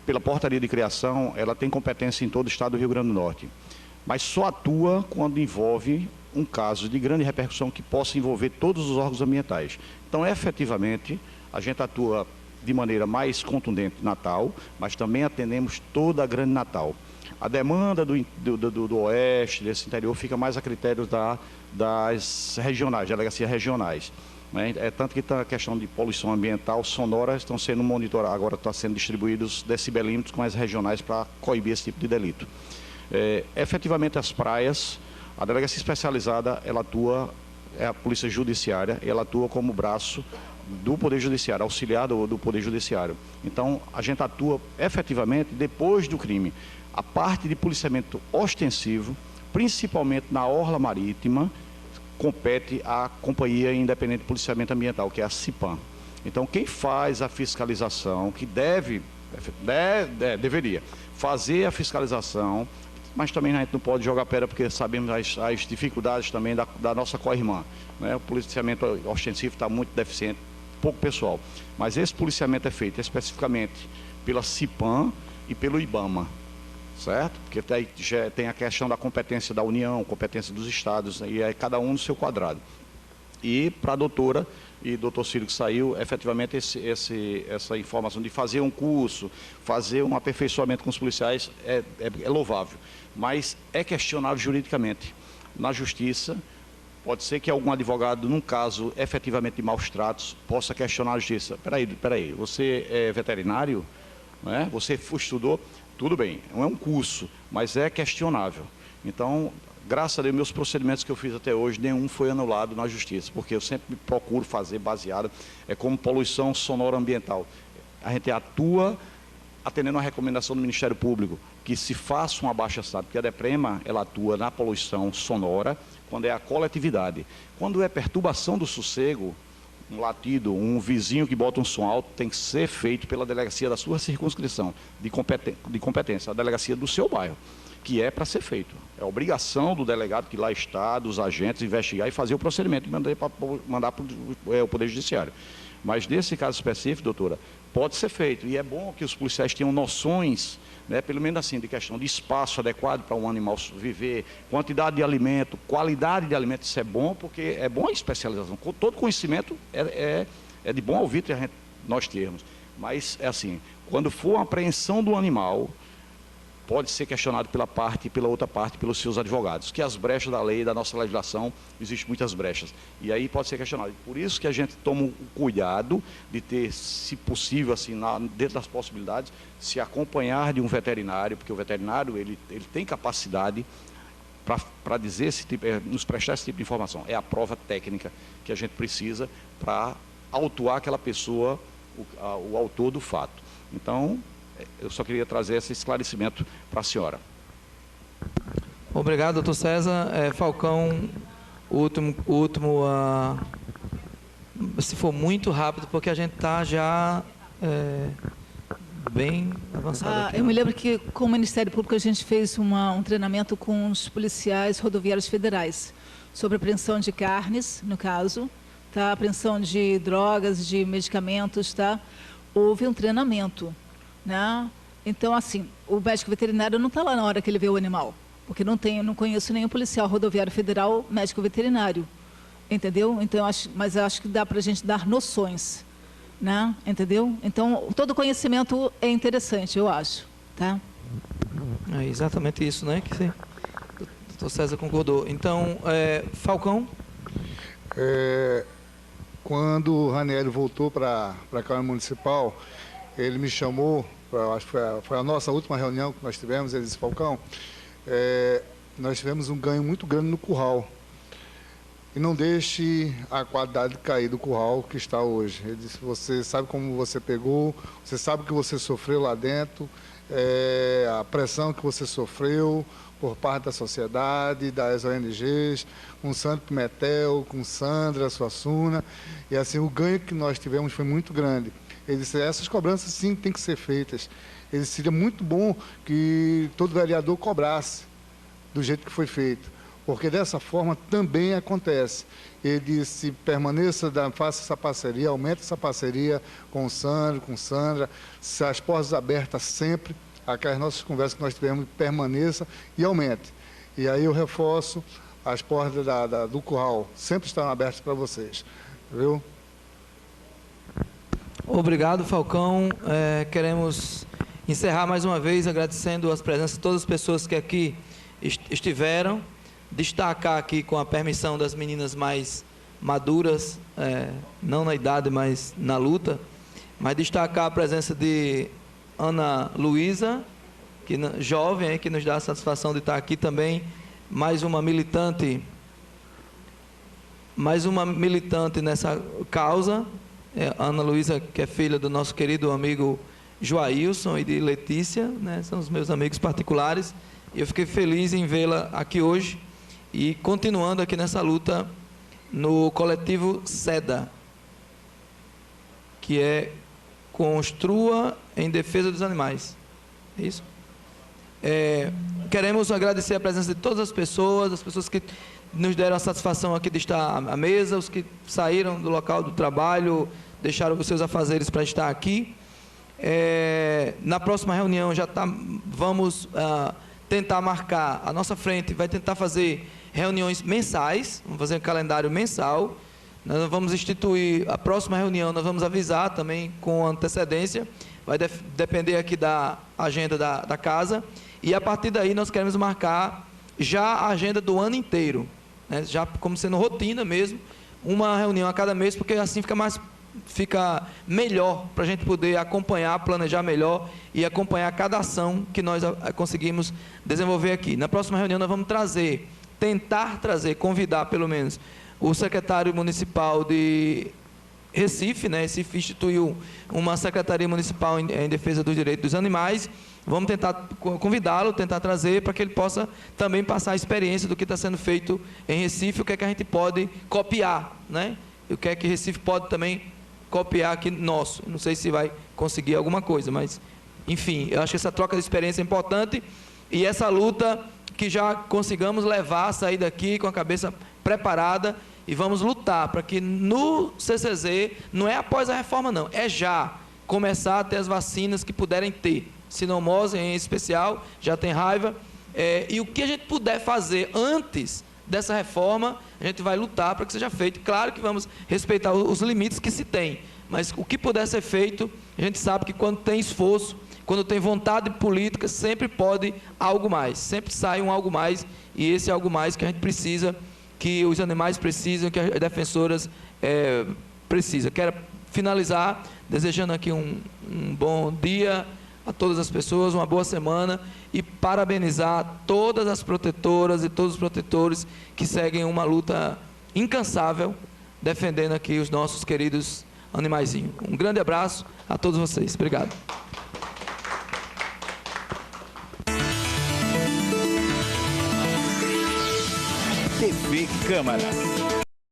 [SPEAKER 5] pela portaria de criação, ela tem competência em todo o estado do Rio Grande do Norte, mas só atua quando envolve um caso de grande repercussão que possa envolver todos os órgãos ambientais. Então, efetivamente, a gente atua de maneira mais contundente em Natal, mas também atendemos toda a Grande Natal. A demanda do Oeste, desse interior, fica mais a critério das regionais, delegacias regionais. É tanto que a questão de poluição ambiental sonora estão sendo monitoradas, agora estão sendo distribuídos decibelímetros com as regionais para coibir esse tipo de delito. Efetivamente, as praias, a delegacia especializada, ela atua, é a Polícia Judiciária, ela atua como braço do Poder Judiciário, auxiliar do Poder Judiciário. Então, a gente atua efetivamente depois do crime. A parte de policiamento ostensivo, principalmente na orla marítima, compete à Companhia Independente de Policiamento Ambiental, que é a CIPAM. Então, quem faz a fiscalização, que deveria fazer a fiscalização, mas também a gente não pode jogar pedra, porque sabemos as dificuldades também da nossa co-irmã, né? O policiamento ostensivo está muito deficiente, pouco pessoal. Mas esse policiamento é feito especificamente pela CIPAM e pelo IBAMA. Certo? Porque aí já tem a questão da competência da União, competência dos estados, e é cada um no seu quadrado. E para a doutora e doutor Ciro que saiu, efetivamente essa informação de fazer um curso, fazer um aperfeiçoamento com os policiais é louvável, mas é questionável juridicamente. Na justiça, pode ser que algum advogado, num caso efetivamente de maus tratos, possa questionar a justiça. Peraí, você é veterinário? Não é? Você estudou? Tudo bem, não é um curso, mas é questionável. Então, graças a Deus, meus procedimentos que eu fiz até hoje, nenhum foi anulado na justiça, porque eu sempre procuro fazer baseado, como poluição sonora ambiental. A gente atua atendendo a recomendação do Ministério Público, que se faça um abaixo-assinado, porque a DEPREMA, ela atua na poluição sonora, quando é a coletividade. Quando é perturbação do sossego, um latido, um vizinho que bota um som alto, tem que ser feito pela delegacia da sua circunscrição, de competência, a delegacia do seu bairro, que é para ser feito. É obrigação do delegado que lá está, dos agentes, investigar e fazer o procedimento e mandar para o Poder Judiciário. Mas nesse caso específico, doutora, pode ser feito. E é bom que os policiais tenham noções, né, pelo menos assim, de questão de espaço adequado para um animal viver, quantidade de alimento, qualidade de alimento. Isso é bom, porque é bom a especialização. Todo conhecimento é de bom ouvido nós termos. Mas, é assim, quando for uma apreensão do animal, pode ser questionado pela outra parte, pelos seus advogados, que as brechas da lei, da nossa legislação, existem muitas brechas. E aí pode ser questionado. Por isso que a gente toma o cuidado de ter, se possível, assim, dentro das possibilidades, se acompanhar de um veterinário, porque o veterinário ele tem capacidade para dizer nos prestar esse tipo de informação. É a prova técnica que a gente precisa para autuar aquela pessoa, o autor do fato. Então, eu só queria trazer esse esclarecimento para a senhora.
[SPEAKER 1] Obrigado, doutor César. Falcão, o último se for muito rápido, porque a gente está já bem avançado aqui.
[SPEAKER 6] Eu me lembro que, com o Ministério Público, a gente fez um treinamento com os policiais rodoviários federais sobre apreensão de carnes, no caso, tá? Apreensão de drogas, de medicamentos, tá? Houve um treinamento, né? Então, assim, o médico veterinário não está lá na hora que ele vê o animal, porque não conheço nenhum policial rodoviário federal médico veterinário, entendeu? Então, mas eu acho que dá para a gente dar noções, né? Entendeu? Então, todo conhecimento é interessante, eu acho, tá?
[SPEAKER 1] É exatamente isso, né? Que o doutor César concordou. Então, Falcão?
[SPEAKER 4] Quando o Ranieri voltou para a Câmara Municipal, ele me chamou, acho que foi a nossa última reunião que nós tivemos, ele disse: Falcão, nós tivemos um ganho muito grande no curral. e não deixe a qualidade cair do curral que está hoje. Ele disse, você sabe como você pegou, você sabe o que você sofreu lá dentro, a pressão que você sofreu por parte da sociedade, das ONGs, com Sandro Pimentel, com Sandra Suassuna, e assim, o ganho que nós tivemos foi muito grande. Ele disse, essas cobranças sim têm que ser feitas. Ele disse, seria muito bom que todo vereador cobrasse do jeito que foi feito, porque dessa forma também acontece. Ele disse, permaneça, faça essa parceria, aumente essa parceria com o Sandro, com Sandra, as portas abertas sempre, aquelas nossas conversas que nós tivemos, permaneça e aumente. E aí eu reforço, as portas do curral sempre estão abertas para vocês, viu?
[SPEAKER 1] Obrigado, Falcão. Queremos encerrar mais uma vez agradecendo as presenças de todas as pessoas que aqui estiveram, destacar aqui com a permissão das meninas mais maduras, não na idade, mas na luta, mas destacar a presença de Ana Luísa, que jovem, que nos dá a satisfação de estar aqui também, mais uma militante nessa causa, Ana Luísa, que é filha do nosso querido amigo Joailson e de Letícia, né? São os meus amigos particulares, e eu fiquei feliz em vê-la aqui hoje e continuando aqui nessa luta no coletivo SEDA, que é Construa em Defesa dos Animais. É isso? Queremos agradecer a presença de todas as pessoas que nos deram a satisfação aqui de estar à mesa, os que saíram do local do trabalho, deixaram os seus afazeres para estar aqui. Na próxima reunião vamos tentar marcar, a nossa frente vai tentar fazer reuniões mensais, vamos fazer um calendário mensal. Nós vamos instituir a próxima reunião, nós vamos avisar também com antecedência, vai depender aqui da agenda da casa, e a partir daí nós queremos marcar já a agenda do ano inteiro, né? Já como sendo rotina mesmo, uma reunião a cada mês, porque assim fica melhor para a gente poder acompanhar, planejar melhor e acompanhar cada ação que nós conseguimos desenvolver aqui. Na próxima reunião nós vamos tentar trazer, convidar pelo menos o secretário municipal de Recife, né? Recife instituiu uma secretaria municipal em defesa dos direitos dos animais. Vamos tentar convidá-lo, tentar trazer para que ele possa também passar a experiência do que está sendo feito em Recife, o que é que a gente pode copiar, né? E o que é que Recife pode também copiar aqui nosso. Não sei se vai conseguir alguma coisa, mas, enfim, eu acho que essa troca de experiência é importante e essa luta que já consigamos levar, sair daqui com a cabeça preparada e vamos lutar para que no CCZ, não é após a reforma não, é já começar a ter as vacinas que puderem ter, sinomose em especial, já tem raiva, e o que a gente puder fazer antes dessa reforma, a gente vai lutar para que seja feito. Claro que vamos respeitar os limites que se tem, mas o que puder ser feito, a gente sabe que quando tem esforço, quando tem vontade política, sempre pode algo mais, sempre sai um algo mais, e esse algo mais que a gente precisa, que os animais precisam, que as defensoras precisam. Quero finalizar desejando aqui um bom dia a todas as pessoas, uma boa semana e parabenizar todas as protetoras e todos os protetores que seguem uma luta incansável defendendo aqui os nossos queridos animaizinhos. Um grande abraço a todos vocês. Obrigado.
[SPEAKER 10] TV Câmara.